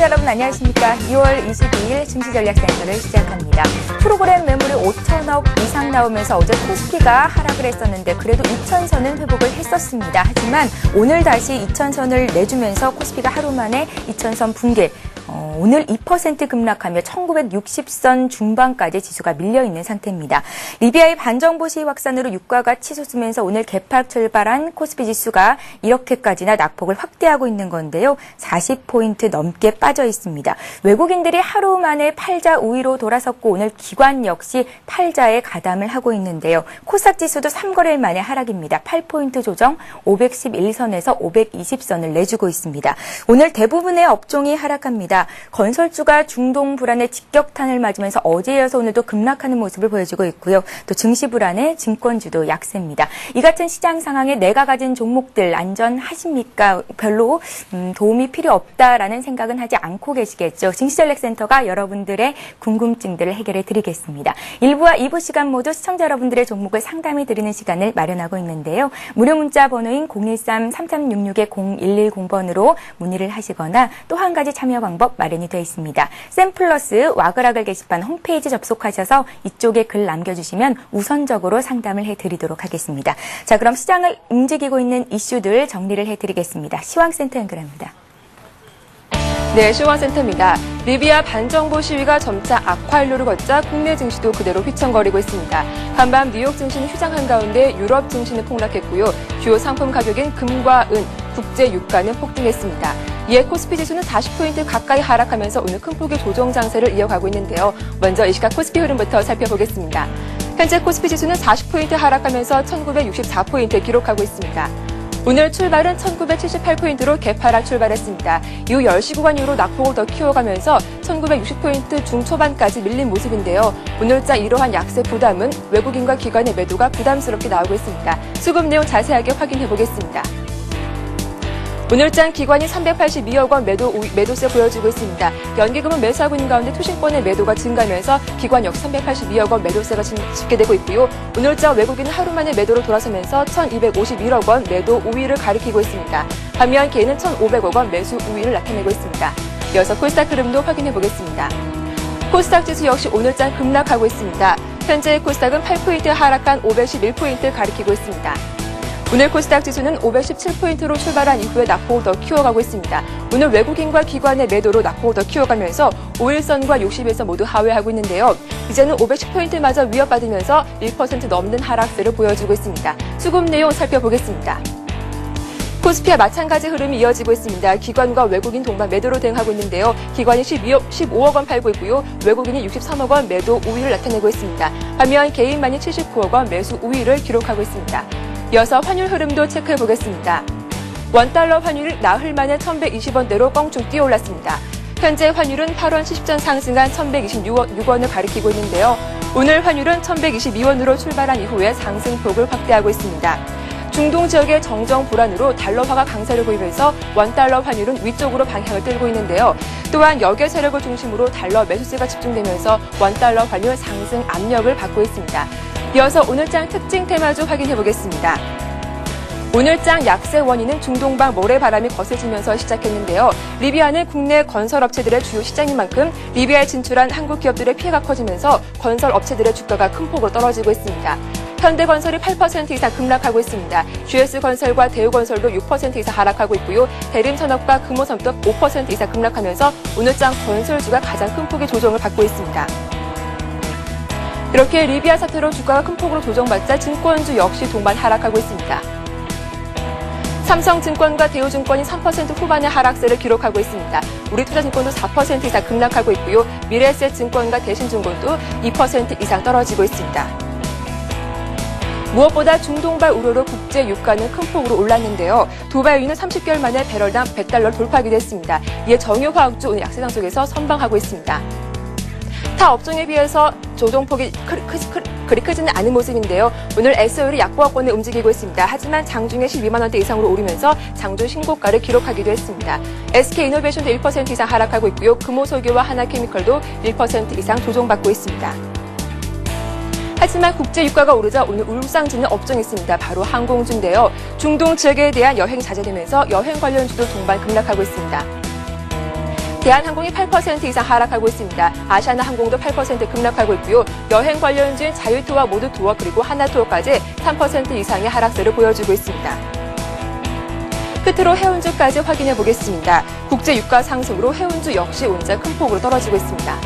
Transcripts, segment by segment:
시청자 여러분 안녕하십니까. 2월 22일 증시전략센터를 시작합니다. 프로그램 매물이 5천억 이상 나오면서 어제 코스피가 하락을 했었는데 그래도 2천선은 회복을 했었습니다. 하지만 오늘 다시 2천선을 내주면서 코스피가 하루 만에 2천선 붕괴. 오늘 2% 급락하며 1960선 중반까지 지수가 밀려있는 상태입니다. 리비아의 반정부 시위 확산으로 유가가 치솟으면서 오늘 개팍 출발한 코스피 지수가 이렇게까지나 낙폭을 확대하고 있는 건데요. 40포인트 넘게 빠져 있습니다. 외국인들이 하루 만에 팔자 우위로 돌아섰고 오늘 기관 역시 팔자에 가담을 하고 있는데요. 코스닥 지수도 3거래일 만에 하락입니다. 8포인트 조정 511선에서 520선을 내주고 있습니다. 오늘 대부분의 업종이 하락합니다. 건설주가 중동 불안에 직격탄을 맞으면서 어제 이어서 오늘도 급락하는 모습을 보여주고 있고요. 또 증시 불안에 증권주도 약세입니다. 이 같은 시장 상황에 내가 가진 종목들 안전하십니까? 별로 도움이 필요 없다라는 생각은 하지 않고 계시겠죠. 증시전략센터가 여러분들의 궁금증들을 해결해 드리겠습니다. 1부와 2부 시간 모두 시청자 여러분들의 종목을 상담해 드리는 시간을 마련하고 있는데요. 무료 문자 번호인 013-3366-0110번으로 문의를 하시거나 또 한 가지 참여 방법 마련이 되어 있습니다. 샘플러스 와글와글 게시판 홈페이지 접속하셔서 이쪽에 글 남겨주시면 우선적으로 상담을 해드리도록 하겠습니다. 자, 그럼 시장을 움직이고 있는 이슈들 정리를 해드리겠습니다. 시황센터 연결합니다. 네, 시황센터입니다. 리비아 반정부 시위가 점차 악화일로를 걷자 국내 증시도 그대로 휘청거리고 있습니다. 간밤 뉴욕 증시는 휴장한 가운데 유럽 증시는 폭락했고요. 주요 상품 가격인 금과 은, 국제 유가는 폭등했습니다. 이에 코스피 지수는 40포인트 가까이 하락하면서 오늘 큰 폭의 조정 장세를 이어가고 있는데요. 먼저 이 시각 코스피 흐름부터 살펴보겠습니다. 현재 코스피 지수는 40포인트 하락하면서 1964포인트 기록하고 있습니다. 오늘 출발은 1978포인트로 개파락 출발했습니다. 이후 10시 구간 이후로 낙폭을 더 키워가면서 1960포인트 중초반까지 밀린 모습인데요. 오늘자 이러한 약세 부담은 외국인과 기관의 매도가 부담스럽게 나오고 있습니다. 수급 내용 자세하게 확인해 보겠습니다. 오늘장 기관이 382억 원 매도세 보여주고 있습니다. 연기금은 매수하고 있는 가운데 투신권의 매도가 증가하면서 기관 역 382억 원 매도세가 집계되고 있고요. 오늘장 외국인은 하루 만에 매도로 돌아서면서 1,251억 원 매도 우위를 가리키고 있습니다. 반면 개인은 1,500억 원 매수 우위를 나타내고 있습니다. 이어서 코스닥 흐름도 확인해 보겠습니다. 코스닥 지수 역시 오늘장 급락하고 있습니다. 현재 코스닥은 8포인트 하락한 511포인트 가리키고 있습니다. 오늘 코스닥 지수는 517포인트로 출발한 이후에 낙폭을 더 키워가고 있습니다. 오늘 외국인과 기관의 매도로 낙폭을 더 키워가면서 5일선과 60일선 모두 하회하고 있는데요. 이제는 510포인트마저 위협받으면서 1% 넘는 하락세를 보여주고 있습니다. 수급 내용 살펴보겠습니다. 코스피와 마찬가지 흐름이 이어지고 있습니다. 기관과 외국인 동반 매도로 대응하고 있는데요. 기관이 15억 원 팔고 있고요. 외국인이 63억 원 매도 우위를 나타내고 있습니다. 반면 개인만이 79억 원 매수 우위를 기록하고 있습니다. 이어서 환율 흐름도 체크해 보겠습니다. 원달러 환율이 나흘 만에 1,120원대로 껑충 뛰어올랐습니다. 현재 환율은 8원 70전 상승한 1,126원을 가리키고 있는데요. 오늘 환율은 1,122원으로 출발한 이후에 상승폭을 확대하고 있습니다. 중동 지역의 정정 불안으로 달러화가 강세를 보이면서 원달러 환율은 위쪽으로 방향을 뜰고 있는데요. 또한 역의 세력을 중심으로 달러 매수세가 집중되면서 원달러 환율 상승 압력을 받고 있습니다. 이어서 오늘장 특징 테마주 확인해 보겠습니다. 오늘장 약세 원인은 중동방 모래바람이 거세지면서 시작했는데요. 리비아는 국내 건설업체들의 주요 시장인 만큼 리비아에 진출한 한국 기업들의 피해가 커지면서 건설업체들의 주가가 큰 폭으로 떨어지고 있습니다. 현대건설이 8% 이상 급락하고 있습니다. GS건설과 대우건설도 6% 이상 하락하고 있고요. 대림산업과 금호섬도 5% 이상 급락하면서 오늘장 건설주가 가장 큰 폭의 조정을 받고 있습니다. 이렇게 리비아 사태로 주가가 큰 폭으로 조정받자 증권주 역시 동반 하락하고 있습니다. 삼성증권과 대우증권이 3% 후반의 하락세를 기록하고 있습니다. 우리투자증권도 4% 이상 급락하고 있고요. 미래에셋증권과 대신증권도 2% 이상 떨어지고 있습니다. 무엇보다 중동발 우려로 국제 유가는 큰 폭으로 올랐는데요. 두바이유는 30개월 만에 배럴당 $100를 돌파하기도 했습니다. 이에 정유화학주 오늘 약세장 속에서 선방하고 있습니다. 타 업종에 비해서 조정폭이 그리 크지는 않은 모습인데요. 오늘 SO일이 약보합권에 움직이고 있습니다. 하지만 장중에 12만 원대 이상으로 오르면서 장중 신고가를 기록하기도 했습니다. SK이노베이션도 1% 이상 하락하고 있고요. 금호석유와 하나케미컬도 1% 이상 조정받고 있습니다. 하지만 국제 유가가 오르자 오늘 울상지는 업종이 있습니다. 바로 항공주인데요. 중동 지역에 대한 여행 자제되면서 여행 관련주도 동반 급락하고 있습니다. 대한항공이 8% 이상 하락하고 있습니다. 아시아나항공도 8% 급락하고 있고요. 여행 관련주인 자유투어, 모두투어 그리고 하나투어까지 3% 이상의 하락세를 보여주고 있습니다. 끝으로 해운주까지 확인해 보겠습니다. 국제 유가 상승으로 해운주 역시 운자 큰 폭으로 떨어지고 있습니다.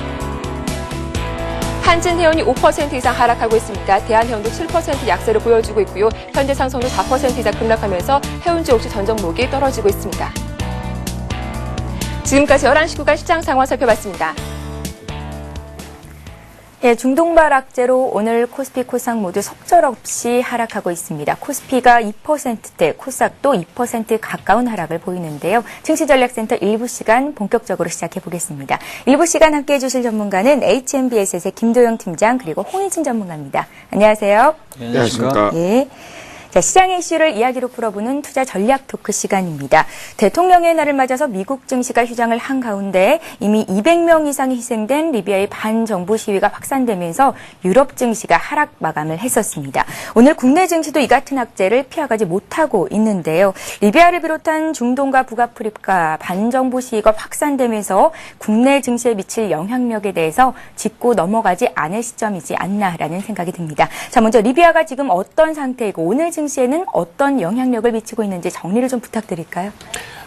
한진해운이 5% 이상 하락하고 있습니다. 대한해운도 7% 약세를 보여주고 있고요. 현대상성도 4% 이상 급락하면서 해운주 역시 전 종목이 떨어지고 있습니다. 지금까지 11시 구간 시장 상황 살펴봤습니다. 예, 중동발 악재로 오늘 코스피, 코스닥 모두 속절없이 하락하고 있습니다. 코스피가 2%대, 코스닥도 2% 가까운 하락을 보이는데요. 증시전략센터 일부 시간 본격적으로 시작해 보겠습니다. 일부 시간 함께해 주실 전문가는 HNBS의 김도영 팀장 그리고 홍희진 전문가입니다. 안녕하세요. 네, 안녕하십니까. 예. 자, 시장의 이슈를 이야기로 풀어보는 투자 전략 토크 시간입니다. 대통령의 날을 맞아서 미국 증시가 휴장을 한 가운데 이미 200명 이상이 희생된 리비아의 반정부 시위가 확산되면서 유럽 증시가 하락 마감을 했었습니다. 오늘 국내 증시도 이 같은 악재를 피해가지 못하고 있는데요. 리비아를 비롯한 중동과 북아프리카 반정부 시위가 확산되면서 국내 증시에 미칠 영향력에 대해서 짚고 넘어가지 않을 시점이지 않나라는 생각이 듭니다. 자, 먼저 리비아가 지금 어떤 상태이고 오늘 증시에는 어떤 영향력을 미치고 있는지 정리를 좀 부탁드릴까요?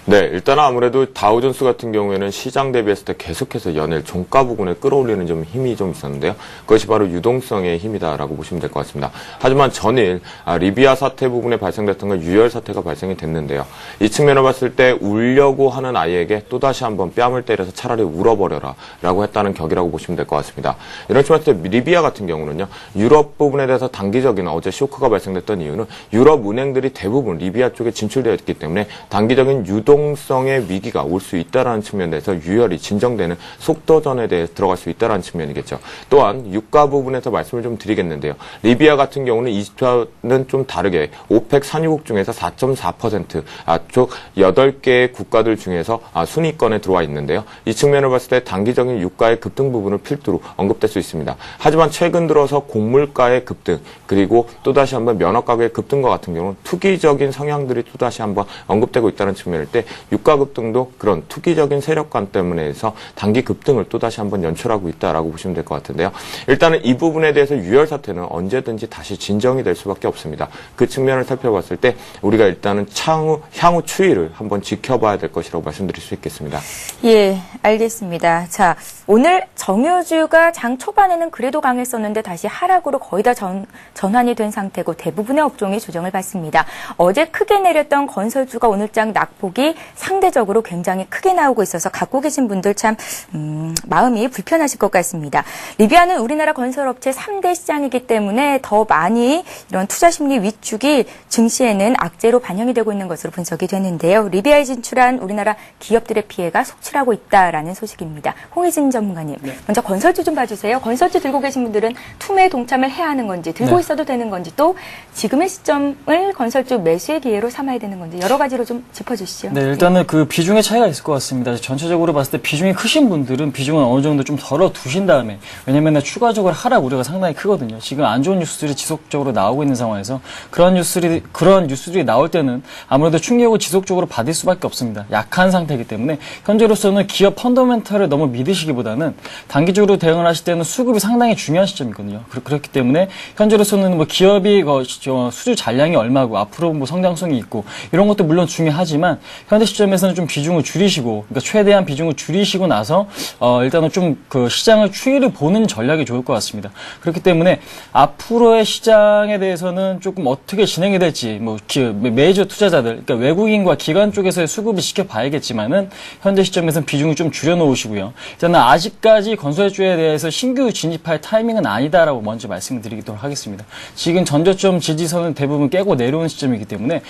네, 일단은 아무래도 다우존스 같은 경우에는 시장 대비했을 때 계속해서 연일 종가 부근을 끌어올리는 좀 힘이 좀 있었는데요. 그것이 바로 유동성의 힘이다라고 보시면 될 것 같습니다. 하지만 전일 리비아 사태 부분에 발생됐던 건 유혈 사태가 발생이 됐는데요. 이 측면을 봤을 때 울려고 하는 아이에게 또다시 한번 뺨을 때려서 차라리 울어버려라 라고 했다는 격이라고 보시면 될 것 같습니다. 이런 측면에서 리비아 같은 경우는요. 유럽 부분에 대해서 단기적인 어제 쇼크가 발생됐던 이유는 유럽 은행들이 대부분 리비아 쪽에 진출되어 있기 때문에 단기적인 유동성의 위기가 올 수 있다는 측면에서 유혈이 진정되는 속도전에 대해 들어갈 수 있다는 측면이겠죠. 또한 유가 부분에서 말씀을 좀 드리겠는데요. 리비아 같은 경우는 이집트와는 좀 다르게 오펙 산유국 중에서 4.4% 쪽 8개의 국가들 중에서 순위권에 들어와 있는데요. 이 측면을 봤을 때 단기적인 유가의 급등 부분을 필두로 언급될 수 있습니다. 하지만 최근 들어서 곡물가의 급등 그리고 또다시 한번 면허가격의 급등과 같은 경우는 투기적인 성향들이 또다시 한번 언급되고 있다는 측면일 때 유가 급등도 그런 투기적인 세력관 때문에 해서 단기 급등을 또다시 한번 연출하고 있다라고 보시면 될 것 같은데요. 일단은 이 부분에 대해서 유혈 사태는 언제든지 다시 진정이 될 수밖에 없습니다. 그 측면을 살펴봤을 때 우리가 일단은 향후 추이를 한번 지켜봐야 될 것이라고 말씀드릴 수 있겠습니다. 예, 알겠습니다. 자, 오늘 정유주가 장 초반에는 그래도 강했었는데 다시 하락으로 거의 다 전환이 된 상태고 대부분의 업종이 조정을 받습니다. 어제 크게 내렸던 건설주가 오늘장 낙폭이 상대적으로 굉장히 크게 나오고 있어서 갖고 계신 분들 참 마음이 불편하실 것 같습니다. 리비아는 우리나라 건설업체 3대 시장이기 때문에 더 많이 이런 투자 심리 위축이 증시에는 악재로 반영이 되고 있는 것으로 분석이 되는데요. 리비아에 진출한 우리나라 기업들의 피해가 속출하고 있다라는 소식입니다. 홍희진 전문가님, 네. 먼저 건설주 좀 봐주세요. 건설주 들고 계신 분들은 투매에 동참을 해야 하는 건지 들고 네. 있어도 되는 건지 또 지금의 시점을 건설주 매수의 기회로 삼아야 되는 건지 여러 가지로 좀 짚어주시죠. 네, 일단은 그 비중의 차이가 있을 것 같습니다. 전체적으로 봤을 때 비중이 크신 분들은 비중은 어느 정도 좀 덜어 두신 다음에 왜냐면 추가적으로 하락 우려가 상당히 크거든요. 지금 안 좋은 뉴스들이 지속적으로 나오고 있는 상황에서 그런 뉴스들이 나올 때는 아무래도 충격을 지속적으로 받을 수밖에 없습니다. 약한 상태이기 때문에 현재로서는 기업 펀더멘털을 너무 믿으시기보다는 단기적으로 대응을 하실 때는 수급이 상당히 중요한 시점이거든요. 그렇기 때문에 현재로서는 뭐 기업이 수주 잔량이 얼마고 앞으로 뭐 성장성이 있고 이런 것도 물론 중요하지만 현재 시점에서는 좀 비중을 줄이시고 그러니까 최대한 비중을 줄이시고 나서 일단은 좀 그 시장을 추이를 보는 전략이 좋을 것 같습니다. 그렇기 때문에 앞으로의 시장에 대해서는 조금 어떻게 진행이 될지 뭐 메이저 투자자들 그러니까 외국인과 기관 쪽에서의 수급을 지켜봐야겠지만은 현재 시점에서는 비중을 좀 줄여놓으시고요. 일단은 아직까지 건설주에 대해서 신규 진입할 타이밍은 아니다라고 먼저 말씀드리도록 하겠습니다. 지금 전저점 지지선은 대부분 깨고 내려오는 시점이기 때문에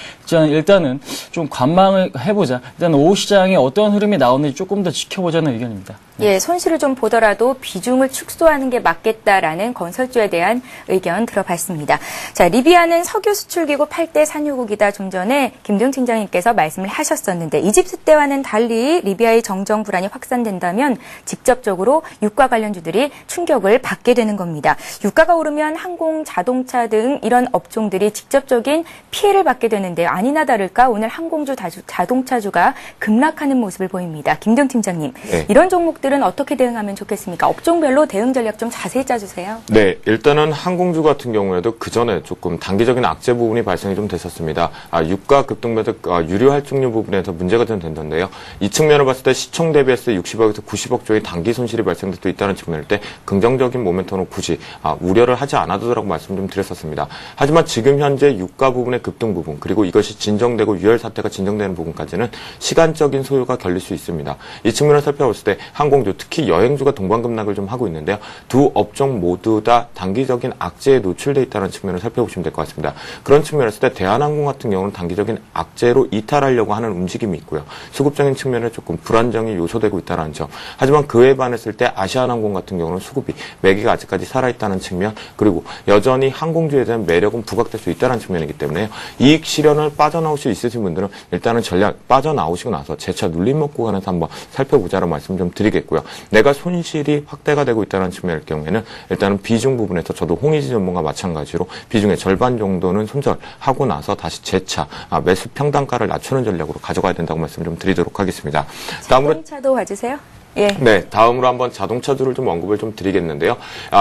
일단은 좀 관망을 해보자. 일단 오후 시장에 어떤 흐름이 나오는지 조금 더 지켜보자는 의견입니다. 예, 손실을 좀 보더라도 비중을 축소하는 게 맞겠다라는 건설주에 대한 의견 들어봤습니다. 자, 리비아는 석유 수출기구 8대 산유국이다. 좀 전에 김도영 팀장님께서 말씀을 하셨었는데 이집트 때와는 달리 리비아의 정정 불안이 확산된다면 직접적으로 유가 관련주들이 충격을 받게 되는 겁니다. 유가가 오르면 항공, 자동차 등 이런 업종들이 직접적인 피해를 받게 되는데요. 아니나 다를까 오늘 항공주, 자동차주가 급락하는 모습을 보입니다. 김도영 팀장님, 네. 이런 종목들은 어떻게 대응하면 좋겠습니까? 업종별로 대응 전략 좀 자세히 짜주세요. 네, 일단은 항공주 같은 경우에도 그 전에 조금 단기적인 악재 부분이 발생이 좀 됐었습니다. 유가 급등 매도 유류 할증료 부분에서 문제가 좀 된다는데요. 이 측면을 봤을 때 시총 대비해서 60억에서 90억 조의 단기 손실이 발생될 수 있다는 측면일 때 긍정적인 모멘텀으로 굳이 우려를 하지 않아도 되라고 말씀 좀 드렸었습니다. 하지만 지금 현재 유가 부분의 급등 부분 그리고 이것이 진정되고 유혈 사태가 진정되는 부분까지는 시간적인 소요가 결릴 수 있습니다. 이 측면을 살펴봤을 때 항공주 특히 여행주가 동반급락을 좀 하고 있는데요. 두 업종 모두 다 단기적인 악재에 노출돼 있다는 측면을 살펴보시면 될 것 같습니다. 그런 측면에서 때 대한항공 같은 경우는 단기적인 악재로 이탈하려고 하는 움직임이 있고요. 수급적인 측면에 조금 불안정이 요소되고 있다는 점. 하지만 그에 반했을 때 아시아나항공 같은 경우는 수급이 매기가 아직까지 살아있다는 측면 그리고 여전히 항공주에 대한 매력은 부각될 수 있다는 측면이기 때문에 이익 실현을 빠져나올 수 있으신 분들은 일단은 전략 빠져나오시고 나서 재차 눌림목 구간에서 한번 살펴보자는 말씀 좀 드리겠고요. 내가 손실이 확대가 되고 있다는 측면일 경우에는 일단은 비중 부분에서 저도 홍의지 전문과 마찬가지로 비중의 절반 정도는 손절하고 나서 다시 재차 매수 평단가를 낮추는 전략으로 가져가야 된다고 말씀 좀 드리도록 하겠습니다. 다음으로 자동차도 봐주세요. 예. 네, 다음으로 한번 자동차주를 좀 언급을 좀 드리겠는데요.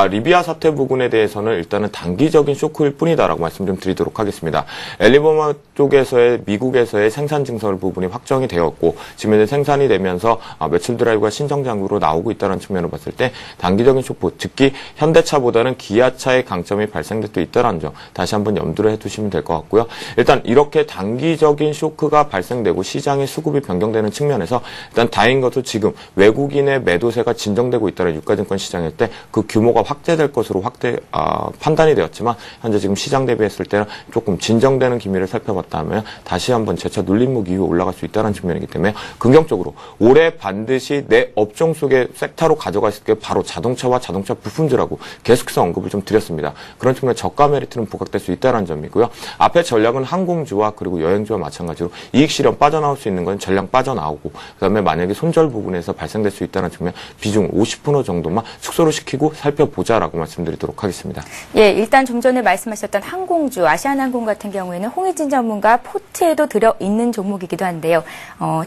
리비아 사태 부분에 대해서는 일단은 단기적인 쇼크일 뿐이다라고 말씀 좀 드리도록 하겠습니다. 엘리버마 쪽에서의 미국에서의 생산 증설 부분이 확정이 되었고 지금 현재 생산이 되면서 매출 드라이브가 신정장으로 나오고 있다는 측면을 봤을 때 단기적인 쇼크, 특히 현대차보다는 기아차의 강점이 발생될 수 있다는 점 다시 한번 염두를 해두시면 될 것 같고요. 일단 이렇게 단기적인 쇼크가 발생되고 시장의 수급이 변경되는 측면에서 일단 다행인 것도 지금 외국인의 매도세가 진정되고 있다는 유가증권 시장일 때 그 규모가 확대될 것으로 판단이 되었지만 현재 지금 시장 대비했을 때는 조금 진정되는 기미를 살펴봤다면 다시 한번 재차 눌림목 이후 올라갈 수 있다는 측면이기 때문에 긍정적으로 올해 반드시 내 업종 속의 섹터로 가져갔을 때 바로 자동차와 자동차 부품주라고 계속해서 언급을 좀 드렸습니다. 그런 측면에 저가 메리트는 부각될 수 있다는 점이고요. 앞에 전략은 항공주와 그리고 여행주와 마찬가지로 이익 실현 빠져나올 수 있는 건 전량 빠져나오고 그다음에 만약에 손절 부분에서 발생될 수 있다는 측면 비중 50% 정도만 축소를 시키고 살펴보자라고 말씀드리도록 하겠습니다. 예, 일단 좀 전에 말씀하셨던 항공주, 아시아나항공 같은 경우에는 홍의진 전문가 포트에도 들어있는 종목이기도 한데요.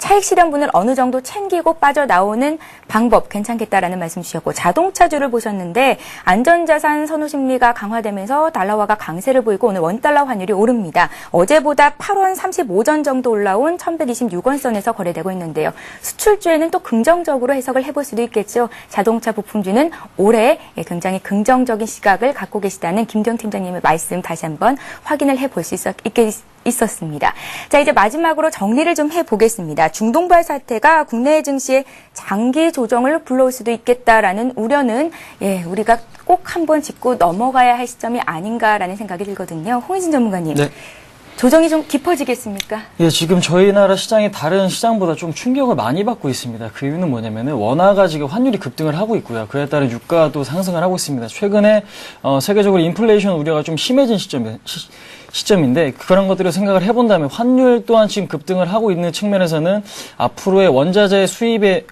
차익 실현분을 어느 정도 챙기고 빠져나오는 방법 괜찮겠다라는 말씀 주셨고 자동차주를 보셨는데 안전자산 선호 심리가 강화되면서 달러화가 강세를 보이고 오늘 원달러 환율이 오릅니다. 어제보다 8원 35전 정도 올라온 1126원 선에서 거래되고 있는데요. 수출주에는 또 긍정적으로 해석을 해볼 수도 있겠죠. 자동차 부품주는 올해 굉장히 긍정적인 시각을 갖고 계시다는 김도영 팀장님의 말씀 다시 한번 확인을 해볼 수 있었습니다. 자, 이제 마지막으로 정리를 좀 해보겠습니다. 중동발 사태가 국내 증시에 장기 조정을 불러올 수도 있겠다라는 우려는 우리가 꼭 한번 짚고 넘어가야 할 시점이 아닌가라는 생각이 들거든요. 홍의진 전문가님. 네. 조정이 좀 깊어지겠습니까? 예, 지금 저희 나라 시장이 다른 시장보다 좀 충격을 많이 받고 있습니다. 그 이유는 뭐냐면은 원화가 지금 환율이 급등을 하고 있고요. 그에 따른 유가도 상승을 하고 있습니다. 최근에 세계적으로 인플레이션 우려가 좀 심해진 시점인데 그런 것들을 생각을 해본다면 환율 또한 지금 급등을 하고 있는 측면에서는 앞으로의 원자재 수입의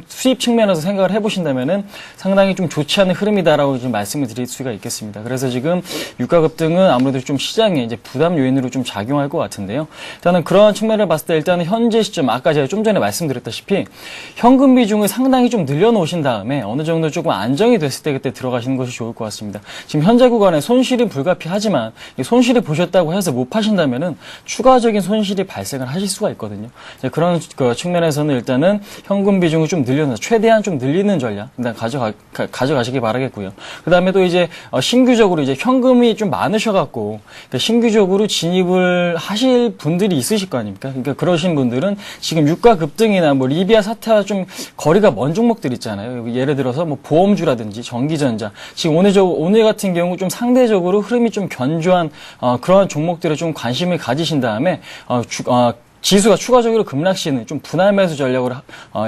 수입 측면에서 생각을 해보신다면은 상당히 좀 좋지 않은 흐름이다라고 지금 말씀을 드릴 수가 있겠습니다. 그래서 지금 유가 급등은 아무래도 좀 시장에 이제 부담 요인으로 좀 작용할 것 같은데요. 일단은 그런 측면을 봤을 때 일단은 현재 시점 아까 제가 좀 전에 말씀드렸다시피 현금 비중을 상당히 좀 늘려놓으신 다음에 어느 정도 조금 안정이 됐을 때 그때 들어가시는 것이 좋을 것 같습니다. 지금 현재 구간에 손실이 불가피하지만 이 손실을 보셨다고 해서 못 파신다면은 추가적인 손실이 발생을 하실 수가 있거든요. 그런 측면에서는 일단은 현금 비중을 좀 늘려서 최대한 좀 늘리는 전략 일단 가져가시기 바라겠고요. 그 다음에 또 이제 신규적으로 이제 현금이 좀 많으셔갖고 그러니까 신규적으로 진입을 하실 분들이 있으실 거 아닙니까? 그러니까 그러신 분들은 지금 유가 급등이나 뭐 리비아 사태와 좀 거리가 먼 종목들 있잖아요. 예를 들어서 뭐 보험주라든지 전기전자 지금 오늘 같은 경우 좀 상대적으로 흐름이 좀 견조한 그러한 종목들에 좀 관심을 가지신 다음에 지수가 추가적으로 급락 시에는 좀 분할 매수 전략으로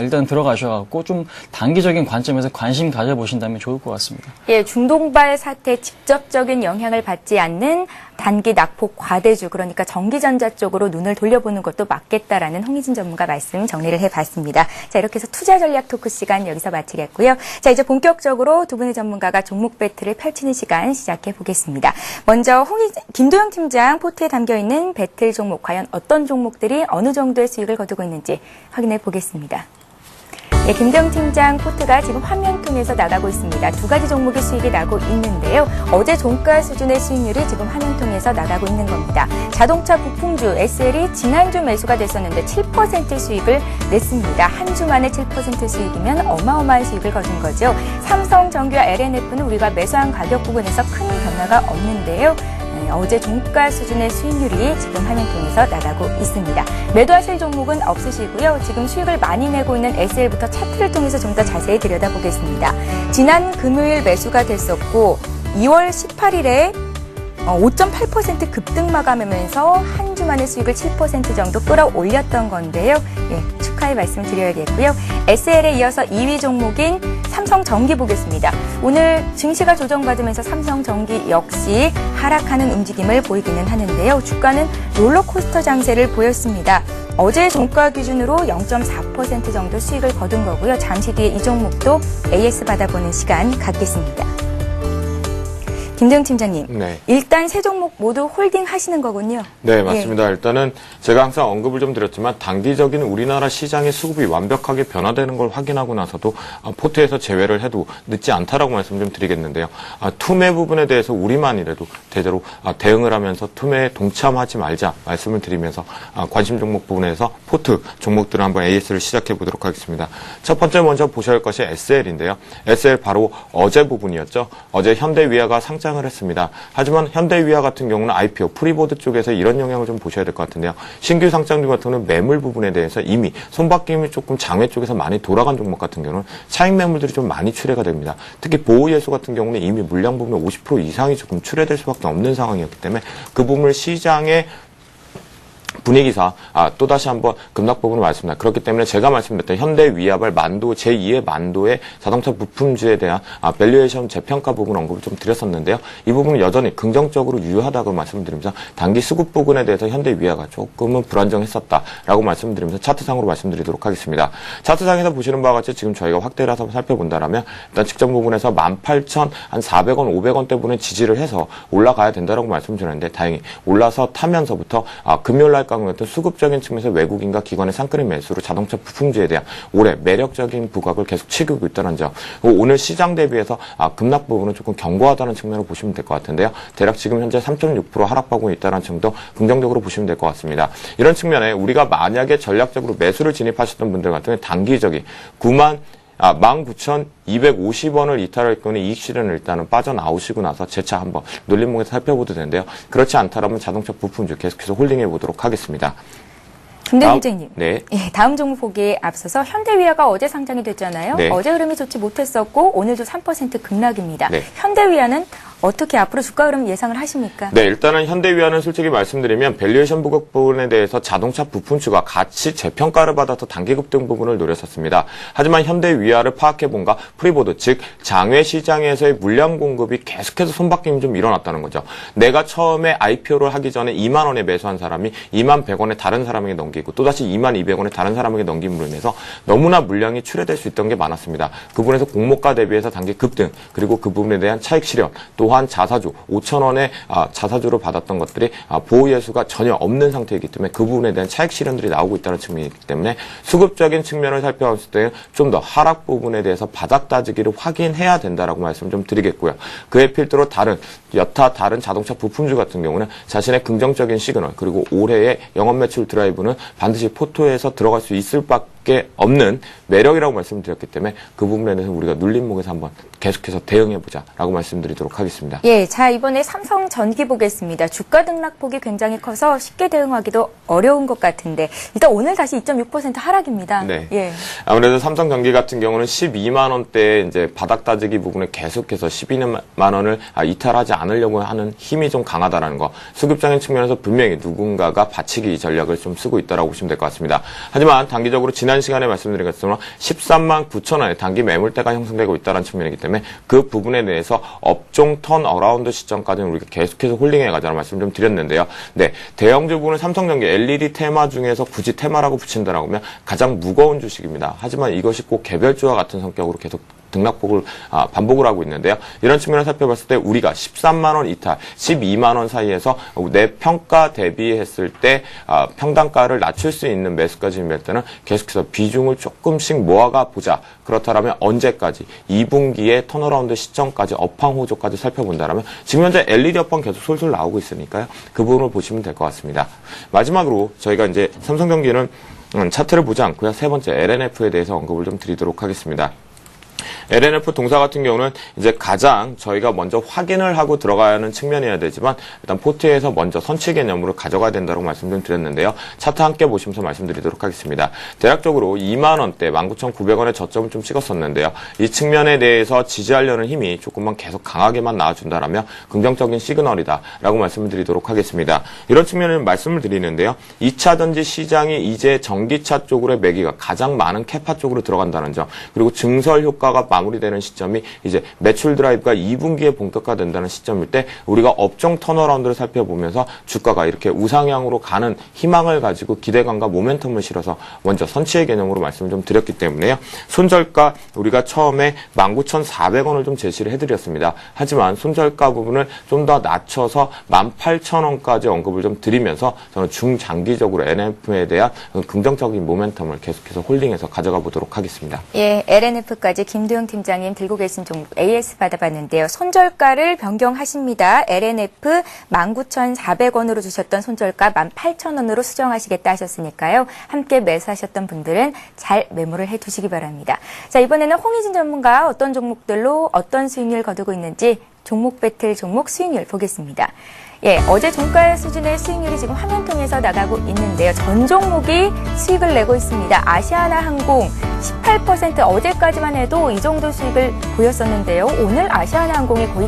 일단 들어가셔갖고 좀 단기적인 관점에서 관심 가져보신다면 좋을 것 같습니다. 예, 중동발 사태에 직접적인 영향을 받지 않는 단기 낙폭 과대주, 그러니까 전기전자 쪽으로 눈을 돌려보는 것도 맞겠다라는 홍희진 전문가 말씀 정리를 해봤습니다. 자, 이렇게 해서 투자 전략 토크 시간 여기서 마치겠고요. 자, 이제 본격적으로 두 분의 전문가가 종목 배틀을 펼치는 시간 시작해 보겠습니다. 먼저 김도영 팀장 포트에 담겨있는 배틀 종목, 과연 어떤 종목들이 어느 정도의 수익을 거두고 있는지 확인해 보겠습니다. 예, 김도영 팀장 포트가 지금 화면 통해서 나가고 있습니다. 두 가지 종목의 수익이 나고 있는데요. 어제 종가 수준의 수익률이 지금 화면 통해서 나가고 있는 겁니다. 자동차 부품주 SL이 지난주 매수가 됐었는데 7% 수익을 냈습니다. 한 주 만에 7% 수익이면 어마어마한 수익을 거둔 거죠. 삼성전기와 LNF는 우리가 매수한 가격 부분에서 큰 변화가 없는데요. 어제 종가 수준의 수익률이 지금 화면 통해서 나가고 있습니다. 매도하실 종목은 없으시고요. 지금 수익을 많이 내고 있는 SL부터 차트를 통해서 좀 더 자세히 들여다보겠습니다. 지난 금요일 매수가 됐었고 2월 18일에 5.8% 급등 마감하면서 한 주 만에 수익을 7% 정도 끌어올렸던 건데요. 예, 축하의 말씀 드려야겠고요. SL에 이어서 2위 종목인 삼성전기 보겠습니다. 오늘 증시가 조정받으면서 삼성전기 역시 하락하는 움직임을 보이기는 하는데요. 주가는 롤러코스터 장세를 보였습니다. 어제 종가 기준으로 0.4% 정도 수익을 거둔 거고요. 잠시 뒤에 이 종목도 AS 받아보는 시간 갖겠습니다. 김도영 팀장님, 네. 일단 세 종목 모두 홀딩 하시는 거군요. 네, 맞습니다. 일단은 제가 항상 언급을 좀 드렸지만 단기적인 우리나라 시장의 수급이 완벽하게 변화되는 걸 확인하고 나서도 포트에서 제외를 해도 늦지 않다라고 말씀 좀 드리겠는데요. 투매 부분에 대해서 우리만이라도 제대로 대응을 하면서 투매에 동참하지 말자 말씀을 드리면서 관심 종목 부분에서 포트 종목들을 한번 AS를 시작해 보도록 하겠습니다. 첫 번째 먼저 보셔야 할 것이 SL인데요. SL 바로 어제 부분이었죠. 어제 현대위아가 상장을 했습니다. 하지만 현대위아 같은 경우는 IPO, 프리보드 쪽에서 이런 영향을 좀 보셔야 될 것 같은데요. 신규 상장주 같은 경우는 매물 부분에 대해서 이미 손바뀜이 조금 장외 쪽에서 많이 돌아간 종목 같은 경우는 차익 매물들이 좀 많이 출회가 됩니다. 특히 보호예수 같은 경우는 이미 물량 부분의 50% 이상이 조금 출회될 수밖에 없는 상황이었기 때문에 그 부분을 시장에 분위기상 또다시 한번 급락 부분을 말씀드립니다. 그렇기 때문에 제가 말씀드렸던 현대위아발 만도 제2의 만도의 자동차 부품주에 대한 밸류에이션 재평가 부분 언급을 좀 드렸었는데요. 이 부분은 여전히 긍정적으로 유효하다고 말씀드리면서 단기 수급 부분에 대해서 현대위아가 조금은 불안정했었다라고 말씀드리면서 차트상으로 말씀드리도록 하겠습니다. 차트상에서 보시는 바와 같이 지금 저희가 확대를 해서 살펴본다면 일단 직전 부분에서 18,400원, 500원대 부분을 지지를 해서 올라가야 된다라고 말씀드렸는데 다행히 올라서 타면서부터 금요일날 같은 수급적인 측면에서 외국인과 기관의 상끌인 매수로 자동차 부품주에 대한 올해 매력적인 부각을 계속 치르고 있다는 점. 오늘 시장 대비해서 급락 부분은 조금 견고하다는 측면으로 보시면 될 것 같은데요. 대략 지금 현재 3.6% 하락하고 있다는 점도 긍정적으로 보시면 될 것 같습니다. 이런 측면에 우리가 만약에 전략적으로 매수를 진입하셨던 분들 같은 경우는 단기적인 19,250원을 이탈했거니 이익 실현을 일단은 빠져나오시고 나서 재차 한번 놀림목에서 살펴보도 되는데요. 그렇지 않다라면 자동차 부품주 계속해서 홀딩해 보도록 하겠습니다. 김도영 팀장님. 네. 예, 다음 종목 보기에 앞서서 현대위아가 어제 상장이 됐잖아요. 네. 어제 흐름이 좋지 못했었고 오늘도 3% 급락입니다. 네. 현대위아는 어떻게 앞으로 주가 흐름 예상을 하십니까? 네, 일단은 현대위아는 솔직히 말씀드리면 밸류에이션 부각 부분에 대해서 자동차 부품주가 같이 재평가를 받아서 단기 급등 부분을 노렸었습니다. 하지만 현대위아를 파악해본가 프리보드, 즉 장외 시장에서의 물량 공급이 계속해서 손바뀜이 좀 일어났다는 거죠. 내가 처음에 IPO를 하기 전에 2만 원에 매수한 사람이 2만 100원에 다른 사람에게 넘기고 또다시 2만 200원에 다른 사람에게 넘김으로 인해서 너무나 물량이 출회될 수 있던 게 많았습니다. 그 부분에서 공모가 대비해서 단기 급등, 그리고 그 부분에 대한 차익 실현, 또한 자사주 5,000원에 자사주로 받았던 것들이 보호예수가 전혀 없는 상태이기 때문에 그 부분에 대한 차익 실현들이 나오고 있다는 측면이기 때문에 수급적인 측면을 살펴봤을 때는 좀 더 하락 부분에 대해서 바닥 따지기를 확인해야 된다라고 말씀 좀 드리겠고요. 그에 필두로 여타 다른 자동차 부품주 같은 경우는 자신의 긍정적인 시그널, 그리고 올해의 영업 매출 드라이브는 반드시 포트에서 들어갈 수 있을 수밖에 없는 매력이라고 말씀드렸기 때문에 그 부분에 대해서 우리가 눌림목에서 한번 계속해서 대응해보자라고 말씀드리도록 하겠습니다. 예, 자 이번에 삼성전기 보겠습니다. 주가 등락폭이 굉장히 커서 쉽게 대응하기도 어려운 것 같은데 일단 오늘 다시 2.6% 하락입니다. 네. 예. 아무래도 삼성전기 같은 경우는 12만 원대 이제 바닥 따지기 부분에 계속해서 12만 원을 이탈하지 않으려고 하는 힘이 좀 강하다라는 거. 수급적인 측면에서 분명히 누군가가 받치기 전략을 좀 쓰고 있다라고 보시면 될 것 같습니다. 하지만 단기적으로 지난 시간에 말씀드린 것처럼 13만 9천 원의 단기 매물대가 형성되고 있다는 측면이기 때문에 그 부분에 대해서 업종 턴 어라운드 시점까지는 우리가 계속해서 홀딩해 가자는 말씀 좀 드렸는데요. 네, 대형주 부분은 삼성전기 LED 테마 중에서 굳이 테마라고 붙인다라고 하면 가장 무거운 주식입니다. 하지만 이것이 꼭 개별주와 같은 성격으로 계속 등락폭을 반복을 하고 있는데요. 이런 측면을 살펴봤을 때 우리가 13만 원 이탈, 12만 원 사이에서 내 평가 대비했을 때 평단가를 낮출 수 있는 매수까지 할 때는 계속해서 비중을 조금씩 모아가 보자. 그렇다면 언제까지 2분기의 턴어라운드 시점까지 업황 호조까지 살펴본다면 지금 현재 LED 업황 계속 솔솔 나오고 있으니까요. 그 부분을 보시면 될 것 같습니다. 마지막으로 저희가 이제 삼성전기는 차트를 보지 않고요. 세 번째 LNF에 대해서 언급을 좀 드리도록 하겠습니다. LNF 동사 같은 경우는 이제 가장 저희가 먼저 확인을 하고 들어가야 하는 측면이어야 되지만 일단 포트에서 먼저 선취 개념으로 가져가야 된다고 말씀 좀 드렸는데요. 차트 함께 보시면서 말씀드리도록 하겠습니다. 대략적으로 2만 원대 19,900원의 저점을 좀 찍었었는데요. 이 측면에 대해서 지지하려는 힘이 조금만 계속 강하게만 나와준다라면 긍정적인 시그널이다라고 말씀을 드리도록 하겠습니다. 이런 측면을 말씀을 드리는데요. 2차 전지 시장이 이제 전기차 쪽으로의 매기가 가장 많은 캐파 쪽으로 들어간다는 점, 그리고 증설 효과가 마무리되는 시점이 이제 매출 드라이브가 2분기에 본격화된다는 시점일 때 우리가 업종 턴어라운드를 살펴보면서 주가가 이렇게 우상향으로 가는 희망을 가지고 기대감과 모멘텀을 실어서 먼저 선취의 개념으로 말씀을 좀 드렸기 때문에요. 손절가 우리가 처음에 19,400원을 좀 제시를 해드렸습니다. 하지만 손절가 부분을 좀 더 낮춰서 18,000원까지 언급을 좀 드리면서 저는 중장기적으로 NF에 대한 긍정적인 모멘텀을 계속해서 홀딩해서 가져가 보도록 하겠습니다. 예, LNF까지 김도영 팀장님 들고 계신 종목 AS 받아봤는데요. 손절가를 변경하십니다. LNF 19,400원으로 주셨던 손절가 18,000원으로 수정하시겠다 하셨으니까요. 함께 매수하셨던 분들은 잘 메모를 해두시기 바랍니다. 자, 이번에는 홍희진 전문가 어떤 종목들로 어떤 수익률 거두고 있는지 종목 배틀 종목 수익률 보겠습니다. 예, 어제 종가 수준의 수익률이 지금 화면 통해서 나가고 있는데요. 전 종목이 수익을 내고 있습니다. 아시아나항공 18%, 어제까지만 해도 이 정도 수익을 보였었는데요. 오늘 아시아나항공이 거의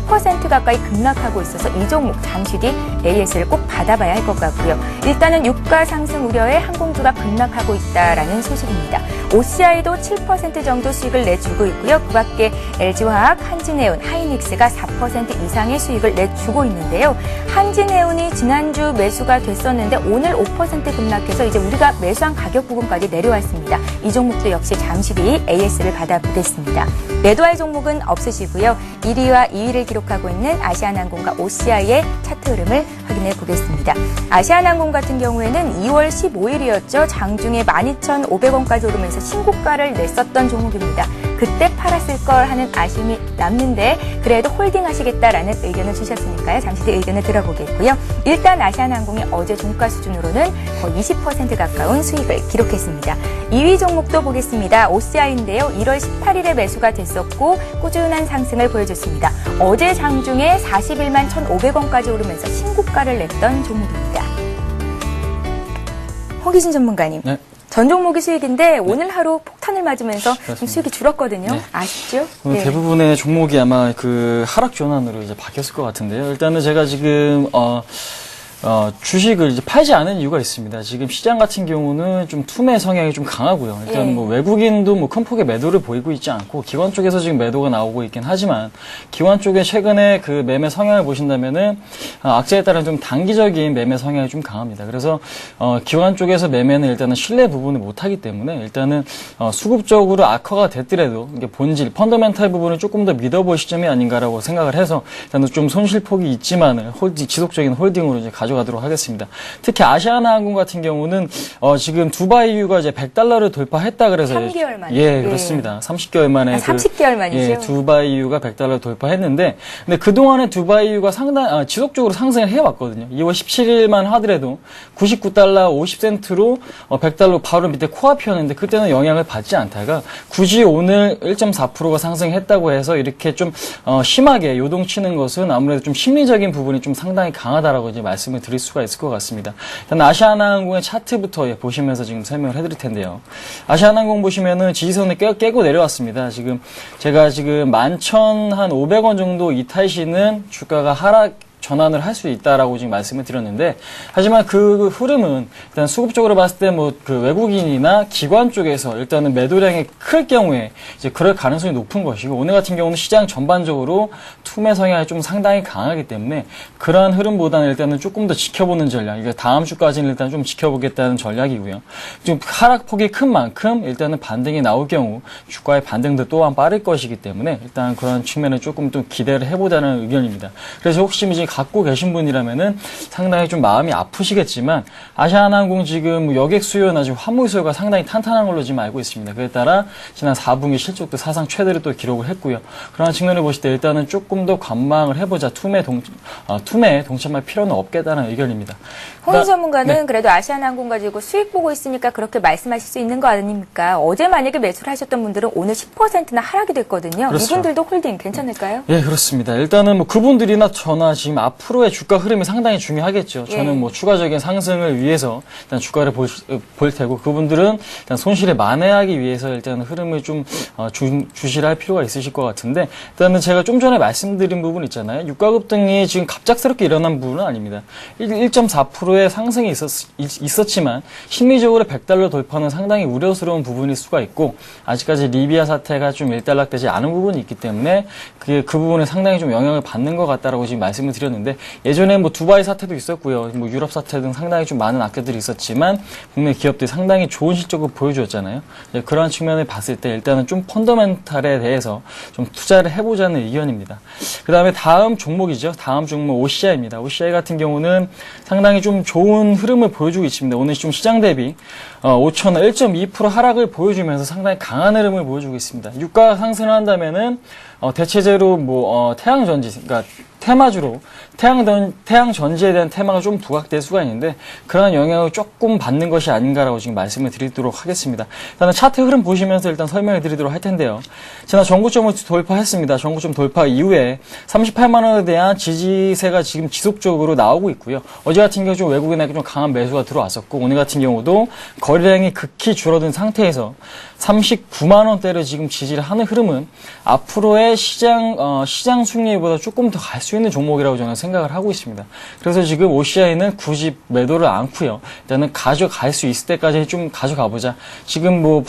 10% 가까이 급락하고 있어서 이 종목 잠시 뒤 AS를 꼭 받아봐야 할 것 같고요. 일단은 유가 상승 우려에 항공주가 급락하고 있다라는 소식입니다. OCI도 7% 정도 수익을 내주고 있고요. 그 밖에 LG화학, 한진해운, 하이닉스가 4% 이상의 수익을 내주고 있는데요. 한진해운이 지난주 매수가 됐었는데 오늘 5% 급락해서 이제 우리가 매수한 가격 부분까지 내려왔습니다. 이 종목도 역시 잠시 뒤 AS를 받아보겠습니다. 매도할 종목은 없으시고요. 1위와 2위를 기록하고 있는 아시아나항공과 OCI의 차트 흐름을 확인해 보겠습니다. 아시아나항공 같은 경우에는 2월 15일이었죠. 장중에 12,500원까지 오르면서 신고가를 냈었던 종목입니다. 그때 팔았을 걸 하는 아쉬움이 남는데 그래도 홀딩하시겠다라는 의견을 주셨으니까요. 잠시 뒤 의견을 들어보겠고요. 일단 아시아나항공이 어제 종가 수준으로는 거의 20% 가까운 수익을 기록했습니다. 2위 종목도 보겠습니다. OCI인데요. 1월 18일에 매수가 됐었고 꾸준한 상승을 보여줬습니다. 어제 장중에 41만 1,500원까지 오르면서 신고가를 냈던 종목입니다. 홍기진 전문가님. 네. 전 종목이 수익인데 오늘 하루 폭탄을 맞으면서 좀 수익이 줄었거든요. 네. 아쉽죠? 오늘 대부분의 종목이 아마 그 하락 전환으로 이제 바뀌었을 것 같은데요. 일단은 제가 지금 주식을 이제 팔지 않은 이유가 있습니다. 지금 시장 같은 경우는 좀 투매 성향이 좀 강하고요. 일단 뭐 외국인도 뭐 큰 폭의 매도를 보이고 있지 않고 기관 쪽에서 지금 매도가 나오고 있긴 하지만 기관 쪽에 최근에 그 매매 성향을 보신다면은 악재에 따른 좀 단기적인 매매 성향이 좀 강합니다. 그래서 기관 쪽에서 매매는 일단은 신뢰 부분을 못 하기 때문에 일단은 수급적으로 악화가 됐더라도 이게 본질 펀더멘탈 부분을 조금 더 믿어볼 시점이 아닌가라고 생각을 해서 일단은 좀 손실폭이 있지만은 지속적인 홀딩으로 이제 가져 가져가도록 하겠습니다. 특히 아시아나항공 같은 경우는 지금 두바이유가 이제 $100를 돌파했다 그래서 3개월 만에. 예, 그렇습니다. 30개월 만에 30개월 만이죠. 예, 두바이유가 $100를 돌파했는데 근데 그동안에 두바이유가 지속적으로 상승을 해왔거든요. 2월 17일만 하더라도 $99 50센트로 $100로 바로 밑에 코앞이었는데 그때는 영향을 받지 않다가 굳이 오늘 1.4%가 상승했다고 해서 이렇게 좀 심하게 요동치는 것은 아무래도 좀 심리적인 부분이 좀 상당히 강하다라고 이제 말씀을 드릴 수가 있을 것 같습니다. 일단 아시아나항공의 차트부터 보시면서 지금 설명을 해드릴 텐데요. 아시아나항공 보시면은 지지선을 깨고 내려왔습니다. 제가 지금 11,500원 정도 이탈 시는 주가가 하락 전환을 할 수 있다라고 지금 말씀을 드렸는데, 하지만 그 흐름은 일단 수급적으로 봤을 때 뭐 그 외국인이나 기관 쪽에서 일단은 매도량이 클 경우에 이제 그럴 가능성이 높은 것이고, 오늘 같은 경우는 시장 전반적으로 투매 성향이 좀 상당히 강하기 때문에 그러한 흐름보다는 일단은 조금 더 지켜보는 전략, 그러니까 다음 주까지는 일단 좀 지켜보겠다는 전략이고요. 좀 하락폭이 큰 만큼 일단은 반등이 나올 경우 주가의 반등도 또한 빠를 것이기 때문에 일단 그런 측면을 조금 좀 기대를 해보자는 의견입니다. 그래서 혹시 이제 갖고 계신 분이라면은 상당히 좀 마음이 아프시겠지만 아시아나항공 지금 여객 수요나 지금 화물 수요가 상당히 탄탄한 걸로 지금 알고 있습니다. 그에 따라 지난 4분기 실적도 사상 최대를 또 기록을 했고요. 그런 측면을 보실 때 일단은 조금 더 관망을 해보자. 투매에 동참할 필요는 없겠다는 의견입니다. 홍 전문가는 네. 그래도 아시아나항공 가지고 수익 보고 있으니까 그렇게 말씀하실 수 있는 거 아닙니까? 어제 만약에 매수를 하셨던 분들은 오늘 10%나 하락이 됐거든요. 그렇죠. 이분들도 홀딩 괜찮을까요? 예, 그렇습니다. 일단은 뭐 그분들이나 저나 지금 앞으로의 주가 흐름이 상당히 중요하겠죠. 저는 뭐 추가적인 상승을 위해서 일단 주가를 볼 테고, 그분들은 일단 손실을 만회하기 위해서 일단 흐름을 좀 주시를 할 필요가 있으실 것 같은데, 일단은 제가 좀 전에 말씀드린 부분 있잖아요. 유가 급등이 지금 갑작스럽게 일어난 부분은 아닙니다. 1.4%의 상승이 있었지만 심리적으로 $100 돌파는 상당히 우려스러운 부분일 수가 있고, 아직까지 리비아 사태가 좀 일단락되지 않은 부분이 있기 때문에 그 부분에 상당히 좀 영향을 받는 것 같다라고 지금 말씀을 드렸는데, 예전에 뭐 두바이 사태도 있었고요, 뭐 유럽 사태 등 상당히 좀 많은 악재들이 있었지만 국내 기업들이 상당히 좋은 실적을 보여주었잖아요. 그러한 측면을 봤을 때 일단은 좀 펀더멘탈에 대해서 좀 투자를 해보자는 의견입니다. 그 다음에 다음 종목이죠. 다음 종목 OCI입니다. OCI 같은 경우는 상당히 좀 좋은 흐름을 보여주고 있습니다. 오늘 좀 시장 대비 5,000원 1.2% 하락을 보여주면서 상당히 강한 흐름을 보여주고 있습니다. 유가 상승을 한다면은 대체제로 뭐 태양전지, 그러니까 테마주로 태양전지에 대한 테마가 좀 부각될 수가 있는데 그러한 영향을 조금 받는 것이 아닌가라고 지금 말씀을 드리도록 하겠습니다. 일단은 차트 흐름 보시면서 일단 설명을 드리도록 할 텐데요. 지난 전고점을 돌파했습니다. 전고점 돌파 이후에 38만 원에 대한 지지세가 지금 지속적으로 나오고 있고요. 어제 같은 경우 좀 외국인에게 좀 강한 매수가 들어왔었고, 오늘 같은 경우도 거래량이 극히 줄어든 상태에서 39만 원대를 지금 지지를 하는 흐름은 앞으로의 시장 수익률보다 조금 더 갈 수 있는 종목이라고 저는 생각을 하고 있습니다. 그래서 지금 OCI는 굳이 매도를 않고요. 일단은 가져갈 수 있을 때까지 좀 가져가 보자. 지금 뭐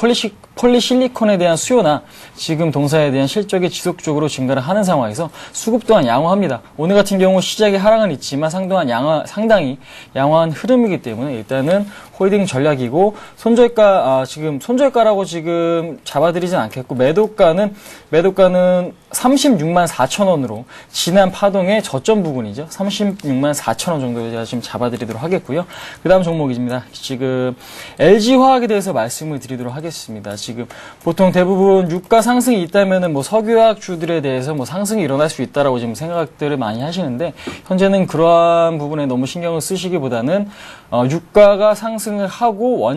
폴리실리콘에 대한 수요나 지금 동사에 대한 실적이 지속적으로 증가를 하는 상황에서 수급 또한 양호합니다. 오늘 같은 경우 시작의 하락은 있지만 상당히 양호한 흐름이기 때문에 일단은 홀딩 전략이고, 지금 손절가라고 지금 잡아드리진 않겠고, 매도가는 36만 4천 원으로 지난 파동의 저점 부분이죠. 36만 4천 원 정도 제가 지금 잡아드리도록 하겠고요. 그 다음 종목입니다. 지금 LG화학에 대해서 말씀을 드리도록 하겠습니다. 지금 보통 대부분 유가 상승이 있다면은 뭐 석유화학주들에 대해서 뭐 상승이 일어날 수 있다라고 지금 생각들을 많이 하시는데, 현재는 그러한 부분에 너무 신경을 쓰시기보다는 유가가 상승을 하고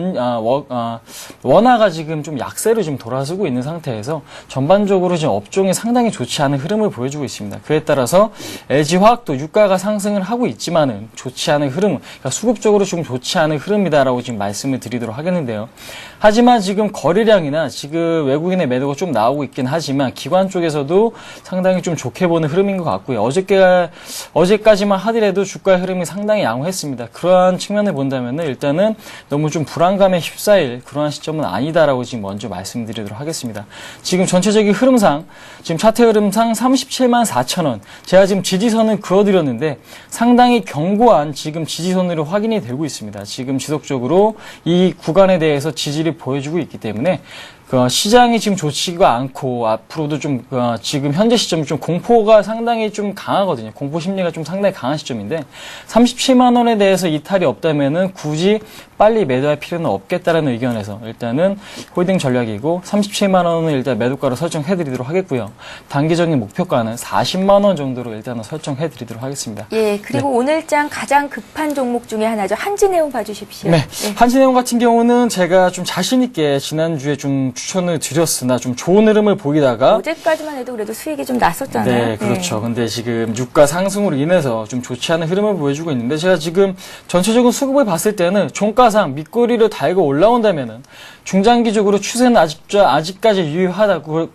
원화가 지금 좀 약세로 지금 돌아서고 있는 상태에서 전반적으로 지금 업종이 상당히 좋지 않은 흐름을 보여주고 있습니다. 그에 따라서 LG화학도 유가가 상승을 하고 있지만은 좋지 않은 흐름, 그러니까 수급적으로 좀 좋지 않은 흐름이다라고 지금 말씀을 드리도록 하겠는데요. 하지만 지금 거래량이나 지금 외국인의 매도가 좀 나오고 있긴 하지만 기관 쪽에서도 상당히 좀 좋게 보는 흐름인 것 같고요. 어제까지만 하더라도 주가의 흐름이 상당히 양호했습니다. 그러한 측면을 본다면 일단은 너무 좀 불안감에 휩싸일 그러한 시점은 아니다라고 지금 먼저 말씀드리도록 하겠습니다. 지금 전체적인 흐름상, 지금 차트 흐름상 37만 4천 원, 제가 지금 지지선을 그어드렸는데 상당히 견고한 지금 지지선으로 확인이 되고 있습니다. 지금 지속적으로 이 구간에 대해서 지지를 보여주고 있기 때문에 시장이 지금 좋지가 않고 앞으로도 좀 지금 현재 시점 좀 공포가 상당히 좀 강하거든요. 공포 심리가 좀 상당히 강한 시점인데 37만 원에 대해서 이탈이 없다면은 굳이 빨리 매도할 필요는 없겠다라는 의견에서 일단은 홀딩 전략이고 37만 원을 일단 매도가로 설정해드리도록 하겠고요. 단기적인 목표가는 40만 원 정도로 일단은 설정해드리도록 하겠습니다. 예, 그리고 오늘장 가장 급한 종목 중에 하나죠. 한진해운 봐주십시오. 네, 한진해운 같은 경우는 제가 좀 자신 있게 지난주에 좀 추천을 드렸으나 좀 좋은 흐름을 보이다가 어제까지만 해도 그래도 수익이 좀 났었잖아요. 네, 그렇죠. 근데 지금 유가 상승으로 인해서 좀 좋지 않은 흐름을 보여주고 있는데 제가 지금 전체적인 수급을 봤을 때는 종가상 밑꼬리를 달고 올라온다면은 중장기적으로 추세는 아직까지 유효하다고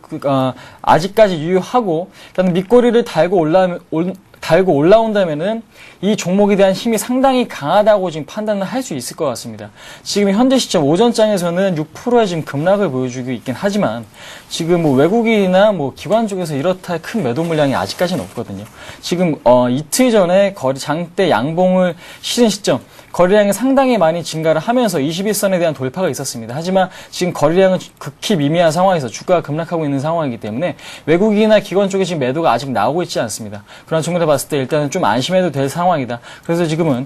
아직까지 유효하고 일단 밑꼬리를 달고 올라온다면은 이 종목에 대한 힘이 상당히 강하다고 지금 판단을 할 수 있을 것 같습니다. 지금 현재 시점 오전장에서는 6%의 지금 급락을 보여주고 있긴 하지만 지금 뭐 외국인이나 뭐 기관 쪽에서 이렇다 큰 매도 물량이 아직까지는 없거든요. 지금 이틀 전에 장대 양봉을 실은 시점 거래량이 상당히 많이 증가를 하면서 21선에 대한 돌파가 있었습니다. 하지만 지금 거래량은 극히 미미한 상황에서 주가가 급락하고 있는 상황이기 때문에 외국인이나 기관 쪽에 지금 매도가 아직 나오고 있지 않습니다. 그런 측면에서 봤을 때 일단은 좀 안심해도 될 상황이다. 그래서 지금은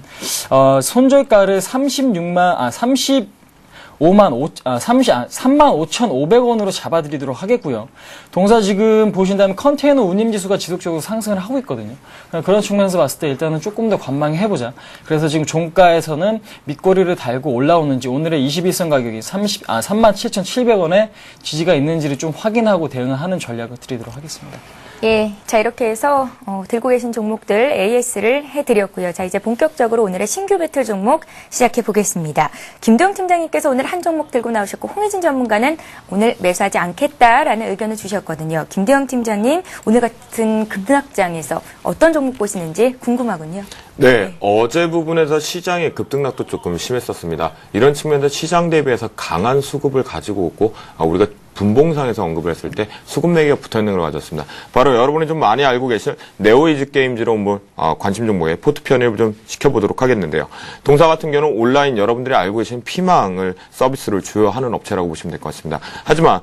손절가를 35,500원으로 잡아드리도록 하겠고요. 동사 지금 보신다면 컨테이너 운임지수가 지속적으로 상승을 하고 있거든요. 그런 측면에서 봤을 때 일단은 조금 더 관망해보자. 그래서 지금 종가에서는 밑꼬리를 달고 올라오는지 오늘의 21선 가격이 37,700원에 지지가 있는지를 좀 확인하고 대응을 하는 전략을 드리도록 하겠습니다. 예, 자 이렇게 해서 들고 계신 종목들 AS를 해드렸고요. 자 이제 본격적으로 오늘의 신규 배틀 종목 시작해 보겠습니다. 김도영 팀장님께서 오늘 한 종목 들고 나오셨고 홍혜진 전문가는 오늘 매수하지 않겠다라는 의견을 주셨거든요. 김도영 팀장님 오늘 같은 급락장에서 어떤 종목 보시는지 궁금하군요. 네, 어제 부분에서 시장의 급등락도 조금 심했었습니다. 이런 측면에서 시장 대비해서 강한 수급을 가지고 오고 우리가 분봉상에서 언급을 했을 때 수급 매기가 붙어있는 걸 가졌습니다. 바로 여러분이 좀 많이 알고 계실 네오이즈 게임즈로 한번 관심 종목에 포트 편입을 좀 시켜보도록 하겠는데요. 동사 같은 경우는 온라인 여러분들이 알고 계신 피망을 서비스를 주요 하는 업체라고 보시면 될 것 같습니다. 하지만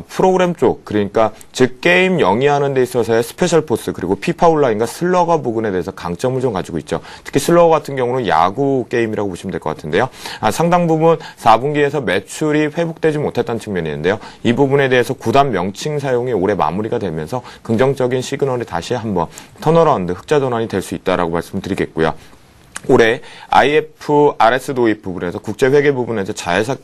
프로그램 쪽 그러니까 즉 게임 영위하는 데 있어서의 스페셜 포스 그리고 피파 온라인과 슬러거 부분에 대해서 강점을 좀 가지고 있죠. 특히 슬러거 같은 경우는 야구 게임이라고 보시면 될 것 같은데요. 상당 부분 4분기에서 매출이 회복되지 못했다는 측면이 있는데요. 이 부분에 대해서 구단 명칭 사용이 올해 마무리가 되면서 긍정적인 시그널이 다시 한번 턴어라운드 흑자 전환이 될 수 있다라고 말씀드리겠고요. 올해 IFRS 도입 부분에서 국제회계 부분에서 자회사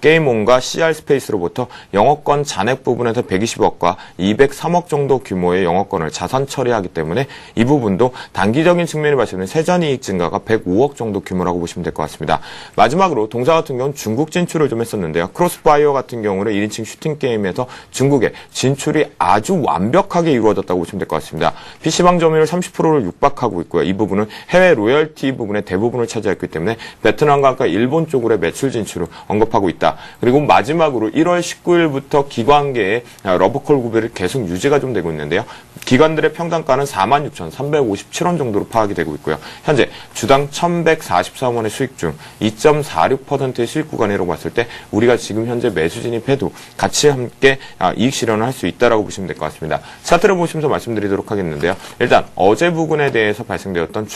게임온과 CR 스페이스로부터 영업권 잔액 부분에서 120억과 203억 정도 규모의 영업권을 자산 처리하기 때문에 이 부분도 단기적인 측면을 봤을 때는 세전이익 증가가 105억 정도 규모라고 보시면 될 것 같습니다. 마지막으로 동사 같은 경우는 중국 진출을 좀 했었는데요. 크로스바이어 같은 경우는 1인칭 슈팅 게임에서 중국에 진출이 아주 완벽하게 이루어졌다고 보시면 될 것 같습니다. PC방 점유율 30%를 육박하고 있고요. 이 부분은 해외 로열티 부분의 대부분을 차지했기 때문에 베트남과 일본 쪽으로의 매출 진출을 언급하고 있다. 그리고 마지막으로 1월 19일부터 기관계의 러브콜 구별이 계속 유지가 좀 되고 있는데요. 기관들의 평단가는 46,357원 정도로 파악이 되고 있고요. 현재 주당 1,143원의 수익 중 2.46%의 수익 구간이라고 봤을 때 우리가 지금 현재 매수 진입해도 같이 함께 이익 실현을 할 수 있다라고 보시면 될 것 같습니다. 차트를 보시면서 말씀드리도록 하겠는데요. 일단 어제 부분에 대해서 발생되었던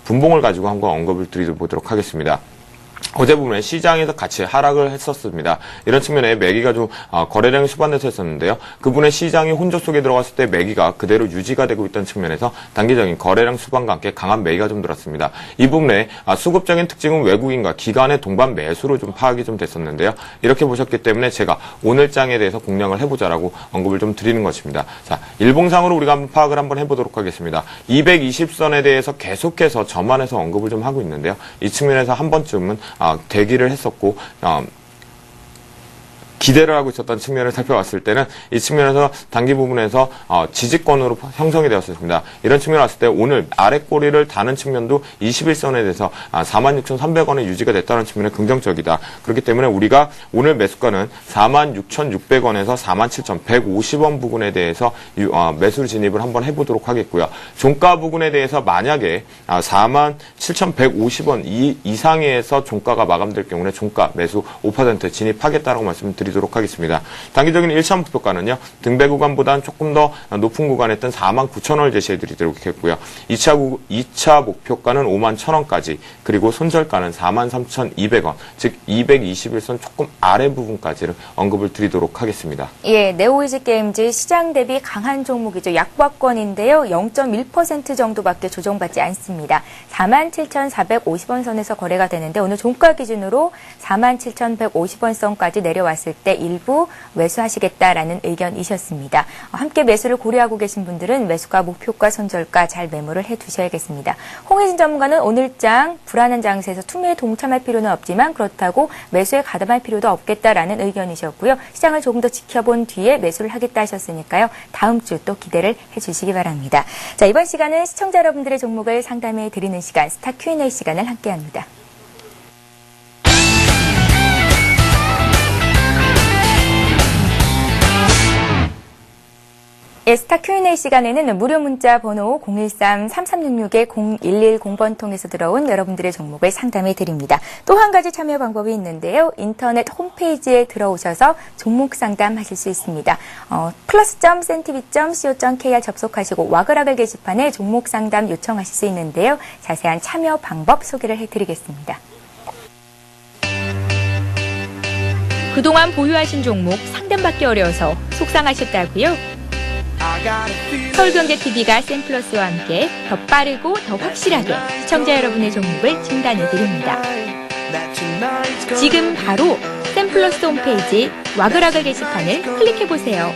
분봉을 가지고 한번 언급을 드려보도록 하겠습니다. 어제 보면 시장에서 같이 하락을 했었습니다. 이런 측면에 매기가 좀 거래량이 수반돼서 했었는데요. 그분의 시장이 혼조 속에 들어갔을 때 매기가 그대로 유지가 되고 있다는 측면에서 단기적인 거래량 수반과 함께 강한 매기가 좀 들었습니다. 이 부분에 수급적인 특징은 외국인과 기관의 동반 매수로 좀 파악이 좀 됐었는데요. 이렇게 보셨기 때문에 제가 오늘장에 대해서 공략을 해보자라고 언급을 좀 드리는 것입니다. 자, 일봉상으로 우리가 한번 파악을 한번 해보도록 하겠습니다. 220선에 대해서 계속해서 저만해서 언급을 좀 하고 있는데요. 이 측면에서 한 번쯤은 대기를 했었고 기대를 하고 있었던 측면을 살펴봤을 때는 이 측면에서 단기 부분에서 지지권으로 형성이 되었습니다. 이런 측면을 봤을 때 오늘 아래 꼬리를 다는 측면도 21선에 대해서 46,300원에 유지가 됐다는 측면에 긍정적이다. 그렇기 때문에 우리가 오늘 매수가는 46,600원에서 47,150원 부분에 대해서 매수 진입을 한번 해보도록 하겠고요. 종가 부분에 대해서 만약에 47,150원 이상에서 종가가 마감될 경우에 종가 매수 5% 진입하겠다라고 말씀드리도록 말씀드리도록 하겠습니다. 단기적인 1차 목표가는요. 등배 구간보다는 조금 더 높은 구간에 있던 49,000원을 제시해드리도록 했고요. 2차 목표가는 51,000원까지 그리고 손절가는 43,200원 즉 221선 조금 아래 부분까지를 언급을 드리도록 하겠습니다. 예, 네오이지게임즈 시장 대비 강한 종목이죠. 약박권인데요. 0.1% 정도밖에 조정받지 않습니다. 47,450원 선에서 거래가 되는데 오늘 종가 기준으로 47,150원 선까지 내려왔을 때 일부 매수하시겠다라는 의견이셨습니다. 함께 매수를 고려하고 계신 분들은 매수가, 목표가, 손절가 잘 메모를 해두셔야겠습니다. 홍혜진 전문가는 오늘장 불안한 장세에서 투매에 동참할 필요는 없지만 그렇다고 매수에 가담할 필요도 없겠다라는 의견이셨고요. 시장을 조금 더 지켜본 뒤에 매수를 하겠다 하셨으니까요. 다음 주 또 기대를 해주시기 바랍니다. 자, 이번 시간은 시청자 여러분들의 종목을 상담해 드리는 시간, 스타 Q&A 시간을 함께합니다. 예, 스타 Q&A 시간에는 무료 문자 번호 013-3366-0110번 통해서 들어온 여러분들의 종목을 상담해 드립니다. 또 한 가지 참여 방법이 있는데요. 인터넷 홈페이지에 들어오셔서 종목 상담하실 수 있습니다. plus.cntv.co.kr 접속하시고 와글와글 게시판에 종목 상담 요청하실 수 있는데요. 자세한 참여 방법 소개를 해드리겠습니다. 그동안 보유하신 종목 상담받기 어려워서 속상하셨다고요? 서울경제TV가 샘플러스와 함께 더 빠르고 더 확실하게 시청자 여러분의 종목을 진단해드립니다. 지금 바로 샘플러스 홈페이지 와글와글 게시판을 클릭해보세요.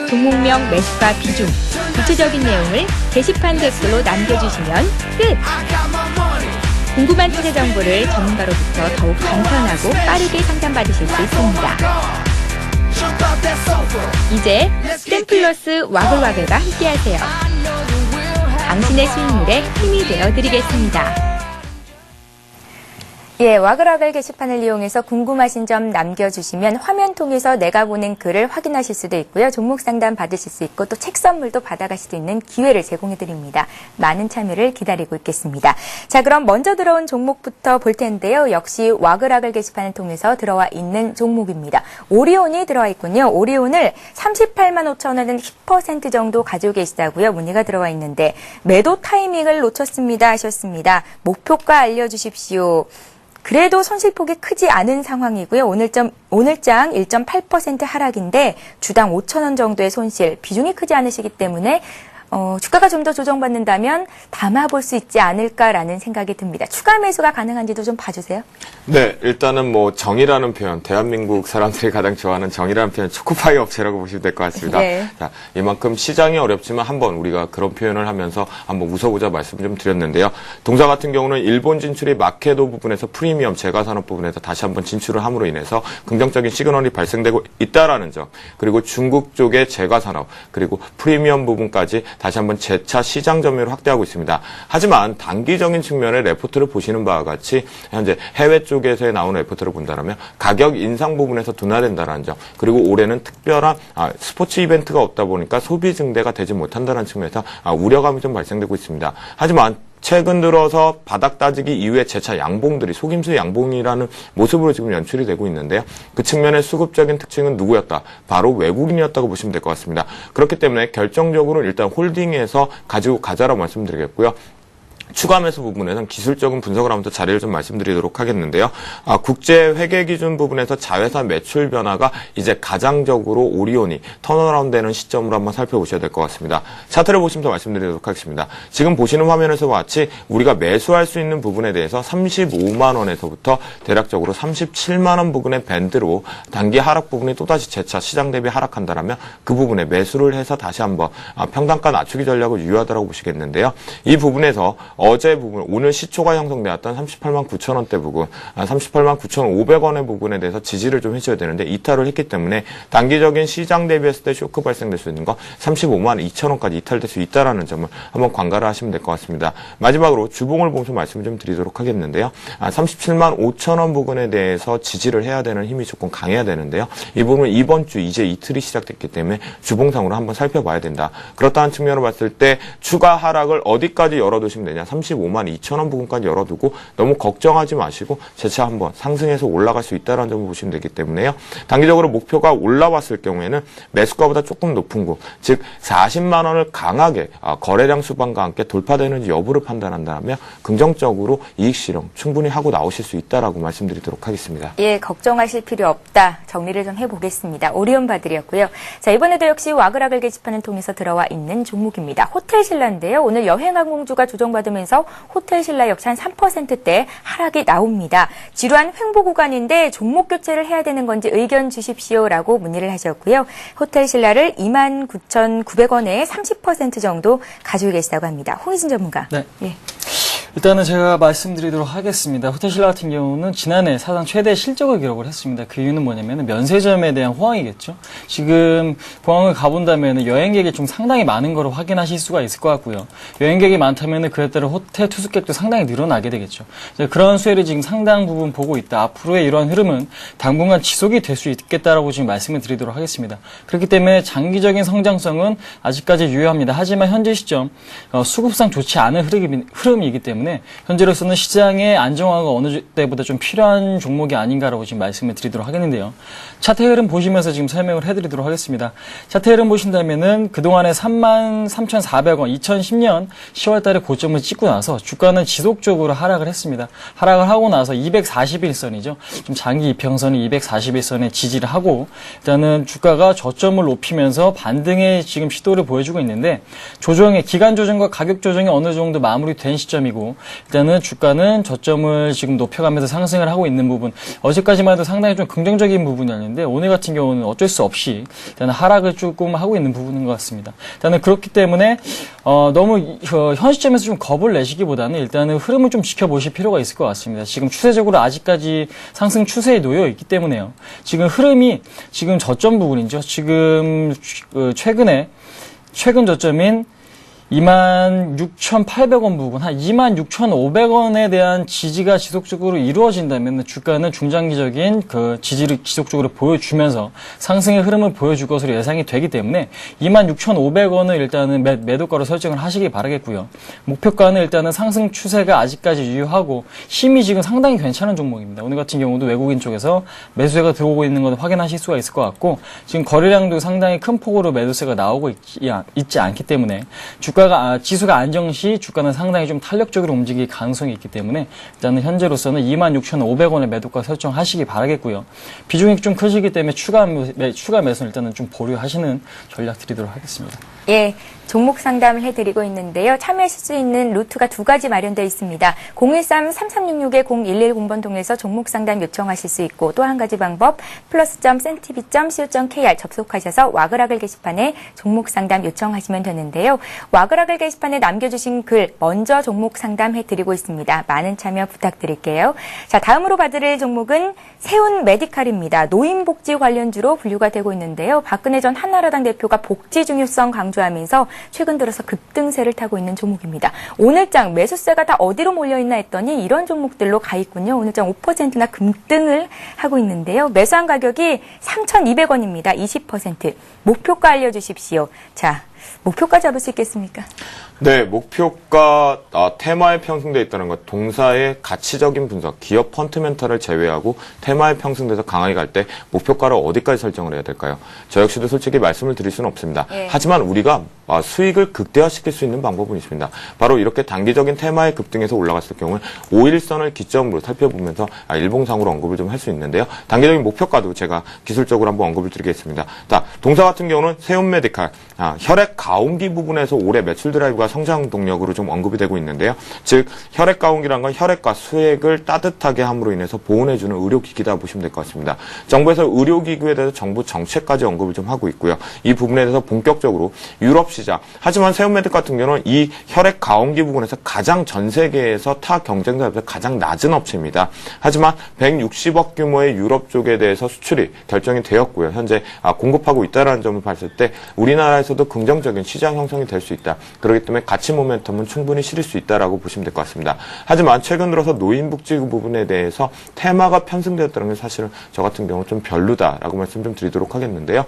종목명, 매수가, 비중, 구체적인 내용을 게시판 댓글로 남겨주시면 끝! 궁금한 투자 정보를 전문가로부터 더욱 간편하고 빠르게 상담받으실 수 있습니다. 이제 샘플러스 와글와글과 함께하세요. 당신의 수익률에 힘이 되어드리겠습니다. 예, 와글와글 게시판을 이용해서 궁금하신 점 남겨주시면 화면 통해서 내가 보낸 글을 확인하실 수도 있고요. 종목 상담 받으실 수 있고 또 책 선물도 받아가실 수 있는 기회를 제공해드립니다. 많은 참여를 기다리고 있겠습니다. 자, 그럼 먼저 들어온 종목부터 볼 텐데요. 역시 와글와글 게시판을 통해서 들어와 있는 종목입니다. 오리온이 들어와 있군요. 오리온을 38만 5천 원은 10% 정도 가지고 계시다고요. 문의가 들어와 있는데 매도 타이밍을 놓쳤습니다 하셨습니다. 목표가 알려주십시오. 그래도 손실폭이 크지 않은 상황이고요. 오늘장 1.8% 하락인데 주당 5천 원 정도의 손실, 비중이 크지 않으시기 때문에 주가가 좀 더 조정받는다면 담아볼 수 있지 않을까라는 생각이 듭니다. 추가 매수가 가능한지도 좀 봐주세요. 네, 일단은 뭐 정이라는 표현, 대한민국 사람들이 가장 좋아하는 정이라는 표현, 초코파이 업체라고 보시면 될 것 같습니다. 네. 자, 이만큼 시장이 어렵지만 한번 우리가 그런 표현을 하면서 한번 웃어보자 말씀 좀 드렸는데요. 동사 같은 경우는 일본 진출이 마케도 부분에서 프리미엄 제과산업 부분에서 다시 한번 진출을 함으로 인해서 긍정적인 시그널이 발생되고 있다라는 점, 그리고 중국 쪽의 제과산업, 그리고 프리미엄 부분까지 다시 한번 재차 시장 점유율을 확대하고 있습니다. 하지만 단기적인 측면의 레포트를 보시는 바와 같이 현재 해외 쪽에서 나오는 레포트를 본다면 가격 인상 부분에서 둔화된다는 점, 그리고 올해는 특별한 스포츠 이벤트가 없다 보니까 소비 증대가 되지 못한다는 측면에서 우려감이 좀 발생되고 있습니다. 하지만 최근 들어서 바닥 따지기 이후에 재차 양봉들이 속임수 양봉이라는 모습으로 지금 연출이 되고 있는데요. 그 측면의 수급적인 특징은 누구였다? 바로 외국인이었다고 보시면 될 것 같습니다. 그렇기 때문에 결정적으로 일단 홀딩해서 가지고 가자라고 말씀드리겠고요. 추가 매수 부분에서는 기술적인 분석을 하면서 자리를 좀 말씀드리도록 하겠는데요. 국제 회계 기준 부분에서 자회사 매출 변화가 이제 가장적으로 오리온이 턴어라운드 되는 시점으로 한번 살펴보셔야 될 것 같습니다. 차트를 보시면서 말씀드리도록 하겠습니다. 지금 보시는 화면에서 같이 우리가 매수할 수 있는 부분에 대해서 35만 원에서부터 대략적으로 37만 원 부분의 밴드로 단기 하락 부분이 또다시 재차 시장 대비 하락한다면 그 부분에 매수를 해서 다시 한번 평단가 낮추기 전략을 유효하다고 보시겠는데요. 이 부분에서 어제 부분, 오늘 시초가 형성되었던 38만 9천 원대 부분, 38만 9,500원의 부분에 대해서 지지를 좀 해줘야 되는데 이탈을 했기 때문에 단기적인 시장 대비했을 때 쇼크 발생될 수 있는 거 35만 2천 원까지 이탈될 수 있다는 점을 한번 관가를 하시면 될 것 같습니다. 마지막으로 주봉을 보면서 말씀을 좀 드리도록 하겠는데요. 37만 5천 원 부분에 대해서 지지를 해야 되는 힘이 조금 강해야 되는데요. 이 부분은 이번 주 이제 이틀이 시작됐기 때문에 주봉상으로 한번 살펴봐야 된다. 그렇다는 측면으로 봤을 때 추가 하락을 어디까지 열어두시면 되냐. 35만 2천 원 부근까지 열어두고 너무 걱정하지 마시고 재차 한번 상승해서 올라갈 수 있다는 점을 보시면 되기 때문에요. 단기적으로 목표가 올라왔을 경우에는 매수가보다 조금 높은 곳, 즉 40만 원을 강하게 거래량 수반과 함께 돌파되는지 여부를 판단한다면 긍정적으로 이익 실현 충분히 하고 나오실 수 있다라고 말씀드리도록 하겠습니다. 예, 걱정하실 필요 없다. 정리를 좀 해보겠습니다. 오리온바들이었고요. 자, 이번에도 역시 와그라글 게시판을 통해서 들어와 있는 종목입니다. 호텔신라인데요. 오늘 여행항공주가 조정받으면서 호텔신라 역시 한 3%대 하락이 나옵니다. 지루한 횡보 구간인데 종목 교체를 해야 되는 건지 의견 주십시오라고 문의를 하셨고요. 호텔신라를 29,900원에 30% 정도 가지고 계시다고 합니다. 홍희진 전문가. 네. 예. 일단은 제가 말씀드리도록 하겠습니다. 호텔신라 같은 경우는 지난해 사상 최대 실적을 기록을 했습니다. 그 이유는 뭐냐면 면세점에 대한 호황이겠죠. 지금 공항을 가본다면 여행객이 좀 상당히 많은 걸 확인하실 수가 있을 것 같고요. 여행객이 많다면 그에 따라 호텔 투숙객도 상당히 늘어나게 되겠죠. 그런 수혜를 지금 상당 부분 보고 있다. 앞으로의 이러한 흐름은 당분간 지속이 될 수 있겠다라고 지금 말씀을 드리도록 하겠습니다. 그렇기 때문에 장기적인 성장성은 아직까지 유효합니다. 하지만 현재 시점 수급상 좋지 않은 흐름이기 때문에 현재로서는 시장의 안정화가 어느 때보다 좀 필요한 종목이 아닌가라고 지금 말씀을 드리도록 하겠는데요. 차트 흐름 보시면서 지금 설명을 해드리도록 하겠습니다. 차트 흐름 보신다면은 그동안에 33,400원 2010년 10월 달에 고점을 찍고 나서 주가는 지속적으로 하락을 했습니다. 하락을 하고 나서 241선이죠. 좀 장기 이평선이 241선에 지지를 하고 일단은 주가가 저점을 높이면서 반등의 지금 시도를 보여주고 있는데 기간 조정과 가격 조정이 어느 정도 마무리된 시점이고 일단은 주가는 저점을 지금 높여가면서 상승을 하고 있는 부분 어제까지만 해도 상당히 좀 긍정적인 부분이었는데 오늘 같은 경우는 어쩔 수 없이 일단은 하락을 조금 하고 있는 부분인 것 같습니다. 일단은 그렇기 때문에 너무 현 시점에서 좀 겁을 내시기보다는 일단은 흐름을 좀 지켜보실 필요가 있을 것 같습니다. 지금 추세적으로 아직까지 상승 추세에 놓여 있기 때문에요. 지금 흐름이 지금 저점 부분이죠. 지금 최근 저점인 26,800원 부분, 한 26,500원에 대한 지지가 지속적으로 이루어진다면 주가는 중장기적인 그 지지를 지속적으로 보여주면서 상승의 흐름을 보여줄 것으로 예상이 되기 때문에 26,500원을 일단은 매도가로 설정을 하시기 바라겠고요. 목표가는 일단은 상승 추세가 아직까지 유효하고 힘이 지금 상당히 괜찮은 종목입니다. 오늘 같은 경우도 외국인 쪽에서 매수세가 들어오고 있는 걸 확인하실 수가 있을 것 같고 지금 거래량도 상당히 큰 폭으로 매도세가 나오고 있지 않기 때문에 지수가 안정 시 주가는 상당히 좀 탄력적으로 움직일 가능성이 있기 때문에 일단은 현재로서는 26,500원의 매도가 설정하시기 바라겠고요. 비중이 좀 크시기 때문에 추가 매수는 일단은 좀 보류하시는 전략 드리도록 하겠습니다. 예, 종목 상담을 해드리고 있는데요. 참여하실 수 있는 루트가 두 가지 마련되어 있습니다. 013-3366-0110번 통해서 종목 상담 요청하실 수 있고 또 한 가지 방법 plus.cntv.co.kr 접속하셔서 와그라글 게시판에 종목 상담 요청하시면 되는데요. 와그라글 게시판에 남겨주신 글 먼저 종목 상담해드리고 있습니다. 많은 참여 부탁드릴게요. 자, 다음으로 봐드릴 종목은 세운 메디칼입니다. 노인복지 관련주로 분류가 되고 있는데요. 박근혜 전 한나라당 대표가 복지 중요성 강조하면서 최근 들어서 급등세를 타고 있는 종목입니다. 오늘장 매수세가 다 어디로 몰려있나 했더니 이런 종목들로 가 있군요. 오늘장 5%나 급등을 하고 있는데요. 매수한 가격이 3,200원입니다. 20%. 목표가 알려주십시오. 자, 목표가 잡을 수 있겠습니까? 네, 목표가 테마에 편승되어 있다는 것, 동사의 가치적인 분석, 기업 펀트멘탈을 제외하고 테마에 편승돼서 강하게 갈 때 목표가를 어디까지 설정을 해야 될까요? 저 역시도 솔직히 말씀을 드릴 수는 없습니다. 예. 하지만 우리가 수익을 극대화시킬 수 있는 방법은 있습니다. 바로 이렇게 단기적인 테마의 급등에서 올라갔을 경우에 5일선을 기점으로 살펴보면서 일봉상으로 언급을 좀 할 수 있는데요. 단기적인 목표가도 제가 기술적으로 한번 언급을 드리겠습니다. 자, 동사 같은 경우는 세운 메디칼, 혈액 가온기 부분에서 올해 매출 드라이브가 성장 동력으로 좀 언급이 되고 있는데요. 즉 혈액 가온기란 건 혈액과 수액을 따뜻하게 함으로 인해서 보온해주는 의료기기다 보시면 될 것 같습니다. 정부에서 의료기구에 대해서 정부 정책까지 언급을 좀 하고 있고요. 이 부분에 대해서 본격적으로 유럽 시장, 하지만 세운메딕 같은 경우는 이 혈액 가온기 부분에서 가장 전 세계에서 타 경쟁자에서 가장 낮은 업체입니다. 하지만 160억 규모의 유럽 쪽에 대해서 수출이 결정이 되었고요. 현재 공급하고 있다는 점을 봤을 때 우리나라에서도 긍정적인 시장 형성이 될 수 있다. 그렇기 때문에 가치 모멘텀은 충분히 실을 수 있다라고 보시면 될 것 같습니다. 하지만 최근 들어서 노인복지 부분에 대해서 테마가 편승되었다는 게 사실은 저 같은 경우는 좀 별로다라고 말씀 좀 드리도록 하겠는데요.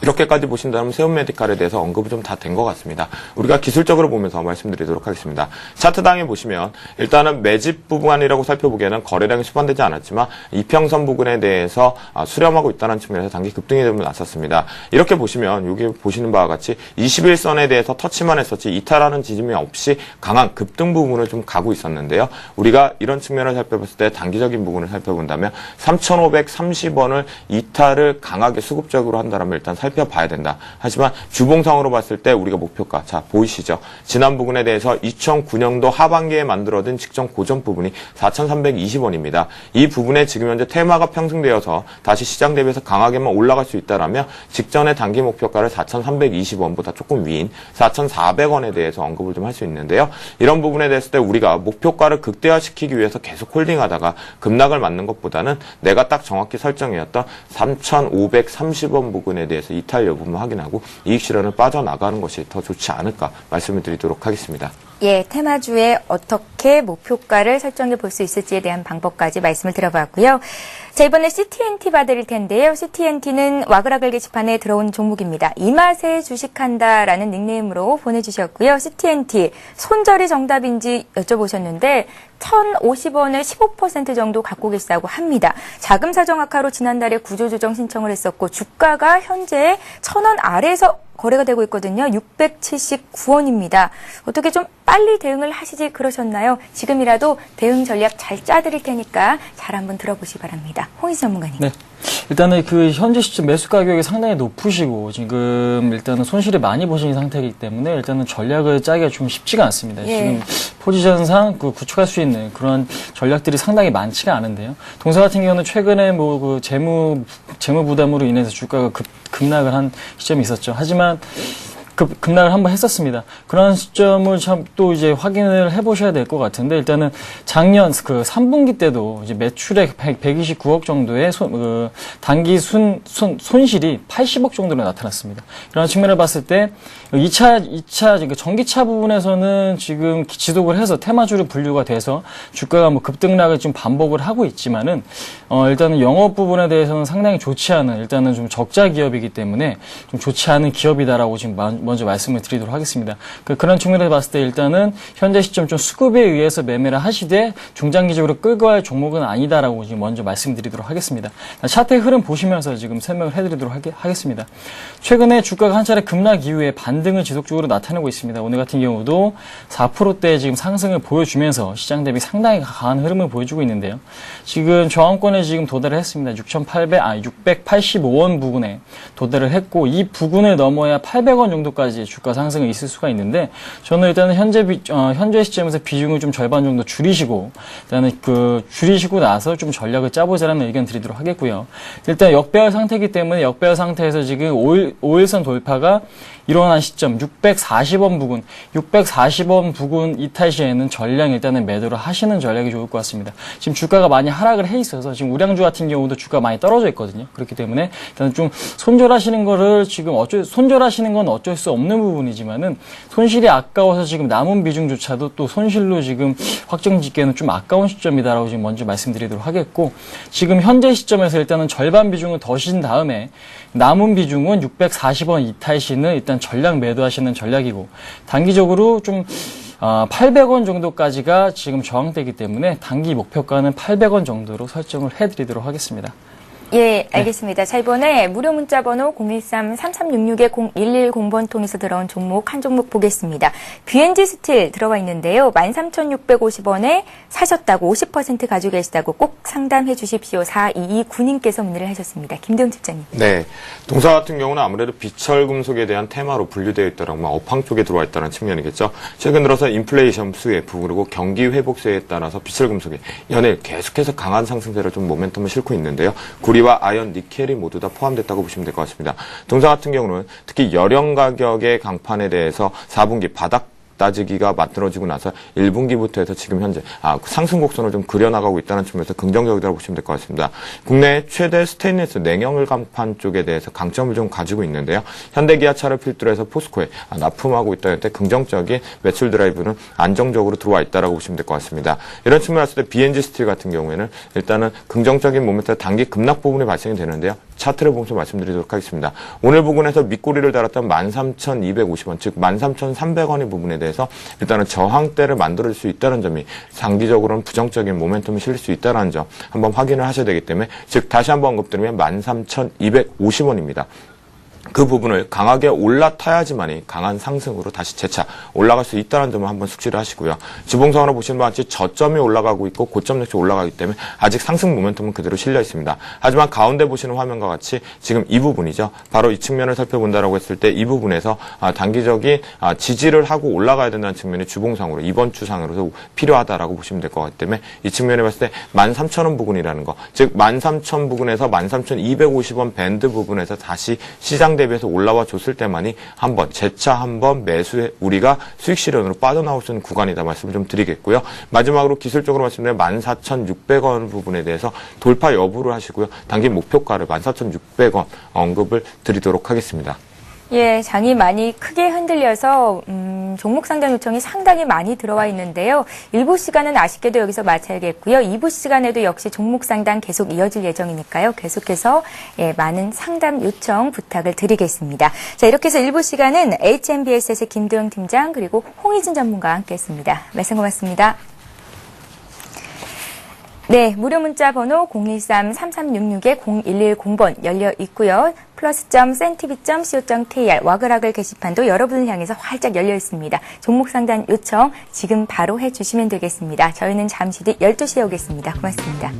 이렇게까지 보신다면 세운메디칼에 대해서 언급이 좀 다 된 것 같습니다. 우리가 기술적으로 보면서 말씀드리도록 하겠습니다. 차트당에 보시면 일단은 매집 부분이라고 살펴보기에는 거래량이 수반되지 않았지만 이평선 부근에 대해서 수렴하고 있다는 측면에서 단기 급등이 좀 났었습니다. 이렇게 보시면 여기 보시는 바와 같이 21선에 대해서 터치만 했었지 이탈하는 지짐이 없이 강한 급등 부분을 좀 가고 있었는데요. 우리가 이런 측면을 살펴봤을 때 단기적인 부분을 살펴본다면 3,530원을 이탈을 강하게 수급적으로 한다면 일단 살펴봐야 된다. 하지만 주봉상으로 봤을 때 우리가 목표가, 자 보이시죠? 지난 부분에 대해서 2009년도 하반기에 만들어진 직전 고점 부분이 4,320원입니다. 이 부분에 지금 현재 테마가 편승되어서 다시 시장 대비해서 강하게만 올라갈 수 있다라면 직전의 단기 목표가를 4,320원보다 조금 위인 4,400원에 대해서 언급을 좀 할 수 있는데요. 이런 부분에 대했을 때 우리가 목표가를 극대화시키기 위해서 계속 홀딩하다가 급락을 맞는 것보다는 내가 딱 정확히 설정해왔던 3,530원 부분에 대해서 이탈 여부만 확인하고 이익 실현을 빠져나가는 것이 더 좋지 않을까 말씀을 드리도록 하겠습니다. 예, 테마주에 어떻게 목표가를 설정해 볼 수 있을지에 대한 방법까지 말씀을 들어봤고요. 자, 이번에 CTNT 봐드릴 텐데요. CTNT는 와그라글 게시판에 들어온 종목입니다. 이 맛에 주식한다라는 닉네임으로 보내주셨고요. CTNT 손절이 정답인지 여쭤보셨는데 1,050원을 15% 정도 갖고 계시다고 합니다. 자금 사정 악화로 지난달에 구조조정 신청을 했었고 주가가 현재 1,000원 아래에서 거래가 되고 있거든요. 679원입니다. 어떻게 좀 빨리 대응을 하시지 그러셨나요? 지금이라도 대응 전략 잘 짜드릴 테니까 잘 한번 들어보시기 바랍니다. 홍희지 전문가님. 네. 일단은 그 현재 시점 매수 가격이 상당히 높으시고 지금 일단은 손실이 많이 보신 상태이기 때문에 일단은 전략을 짜기가 좀 쉽지가 않습니다. 예. 지금 포지션상 그 구축할 수 있는 그런 전략들이 상당히 많지가 않은데요. 동사 같은 경우는 최근에 뭐 그 재무 부담으로 인해서 주가가 급락을 한 시점이 있었죠. 하지만 급락을 한번 했었습니다. 그런 시점을 참 또 이제 확인을 해보셔야 될 것 같은데 일단은 작년 그 3분기 때도 이제 매출액 129억 정도의 단기 손실이 80억 정도로 나타났습니다. 이런 측면을 봤을 때 2차 전기차 부분에서는 지금 지속을 해서 테마주로 분류가 돼서 주가가 뭐 급등락을 좀 반복을 하고 있지만은 일단은 영업 부분에 대해서는 상당히 좋지 않은 일단은 좀 적자 기업이기 때문에 좀 좋지 않은 기업이다라고 지금 먼저 말씀을 드리도록 하겠습니다. 그런 측면에서 봤을 때 일단은 현재 시점 좀 수급에 의해서 매매를 하시되 중장기적으로 끌고 갈 종목은 아니다라고 지금 먼저 말씀드리도록 하겠습니다. 차트의 흐름 보시면서 지금 설명을 해드리도록 하겠습니다. 최근에 주가가 한 차례 급락 이후에 반등을 지속적으로 나타내고 있습니다. 오늘 같은 경우도 4%대 지금 상승을 보여주면서 시장 대비 상당히 강한 흐름을 보여주고 있는데요. 지금 저항권에 지금 도달을 했습니다. 685원 부근에 도달을 했고 이 부근을 넘어야 800원 정도까지 주가 상승이 있을 수가 있는데 저는 일단은 현재 시점에서 비중을 좀 절반 정도 줄이시고 일단은 줄이시고 나서 좀 전략을 짜보자라는 의견 드리도록 하겠고요. 일단 역배열 상태이기 때문에 역배열 상태에서 지금 5일선 돌파가 일어난 시점 640원 부근 이탈 시에는 전량 일단은 매도를 하시는 전략이 좋을 것 같습니다. 지금 주가가 많이 하락을 해 있어서 지금 우량주 같은 경우도 주가 많이 떨어져 있거든요. 그렇기 때문에 일단 좀 손절하시는 건 어쩔 수 없는 부분이지만은 손실이 아까워서 지금 남은 비중조차도 또 손실로 지금 확정 짓기에는 좀 아까운 시점이다라고 지금 먼저 말씀드리도록 하겠고 지금 현재 시점에서 일단은 절반 비중을 더 신 다음에 남은 비중은 640원 이탈 시는 일단 전량 매도하시는 전략이고 단기적으로 좀 800원 정도까지가 지금 저항되기 때문에 단기 목표가는 800원 정도로 설정을 해드리도록 하겠습니다. 예, 알겠습니다. 자, 이번에 무료 문자 번호 013-3366-0110번 통해서 들어온 종목 한 종목 보겠습니다. BNG 스틸 들어와 있는데요. 13,650원에 사셨다고 50% 가지고 계시다고 꼭 상담해 주십시오. 4229님께서 문의를 하셨습니다. 김대웅 팀장님. 네. 동사 같은 경우는 아무래도 비철금속에 대한 테마로 분류되어 있다라고 업황 쪽에 들어와 있다는 측면이겠죠. 최근 들어서 인플레이션 수혜프 그리고 경기 회복세에 따라서 비철금속이 연일 계속해서 강한 상승세를 좀 모멘텀을 싣고 있는데요. 구리와 아연, 니켈이 모두 다 포함됐다고 보시면 될 것 같습니다. 동사 같은 경우는 특히 열연 가격의 강판에 대해서 4분기 바닥 따지기가 만들어지고 나서 1분기부터 해서 지금 현재 상승 곡선을 좀 그려나가고 있다는 측면에서 긍정적이라고 보시면 될 것 같습니다. 국내 최대 스테인리스 냉연을 강판 쪽에 대해서 강점을 좀 가지고 있는데요. 현대기아차를 필두로 해서 포스코에 납품하고 있다는 데 긍정적인 매출 드라이브는 안정적으로 들어와 있다라고 보시면 될 것 같습니다. 이런 측면에서 BNG 스틸 같은 경우에는 일단은 긍정적인 모멘트 단기 급락 부분이 발생이 되는데요. 차트를 보면서 말씀드리도록 하겠습니다. 오늘 부근에서 밑꼬리를 달았던 13,250원, 즉 13,300원의 부분에 대해서 일단은 저항대를 만들 수 있다는 점이 장기적으로는 부정적인 모멘텀이 실릴 수 있다는 점 한번 확인을 하셔야 되기 때문에, 즉 다시 한번 언급드리면 13,250원입니다. 그 부분을 강하게 올라타야지만이 강한 상승으로 다시 재차 올라갈 수 있다는 점을 한번 숙지를 하시고요. 지봉선으로 보시는 바와 같이 저점이 올라가고 있고 고점 역시 올라가기 때문에 아직 상승 모멘텀은 그대로 실려 있습니다. 하지만 가운데 보시는 화면과 같이 지금 이 부분이죠. 바로 이 측면을 살펴본다라고 했을 때 이 부분에서 단기적인 지지를 하고 올라가야 된다는 측면이 주봉상으로 이번 주상으로서 필요하다라고 보시면 될 것 같기 때문에 이 측면에 봤을 때 13,000원 부근이라는 거, 즉 13,000 부근에서 13,250원 밴드 부분에서 다시 시장 대비해서 올라와 줬을 때만이 재차 한번 매수에 우리가 수익 실현으로 빠져나올 수 있는 구간이다 말씀을 좀 드리겠고요. 마지막으로 기술적으로 말씀드리면 14,600원 부분에 대해서 돌파 여부를 하시고요. 단기 목표가를 14,600원 언급을 드리도록 하겠습니다. 예, 장이 많이 크게 흔들려서 종목 상담 요청이 상당히 많이 들어와 있는데요. 일부 시간은 아쉽게도 여기서 마쳐야겠고요. 2부 시간에도 역시 종목 상담 계속 이어질 예정이니까요. 계속해서 많은 상담 요청 부탁을 드리겠습니다. 자, 이렇게 해서 1부 시간은 HNBS의 김도영 팀장 그리고 홍희진 전문가와 함께했습니다. 말씀 고맙습니다. 네, 무료 문자 번호 013-3366-0110번 열려 있고요. plus.cntv.co.kr 와글와글 게시판도 여러분을 향해서 활짝 열려 있습니다. 종목 상담 요청 지금 바로 해주시면 되겠습니다. 저희는 잠시 뒤 12시에 오겠습니다. 고맙습니다.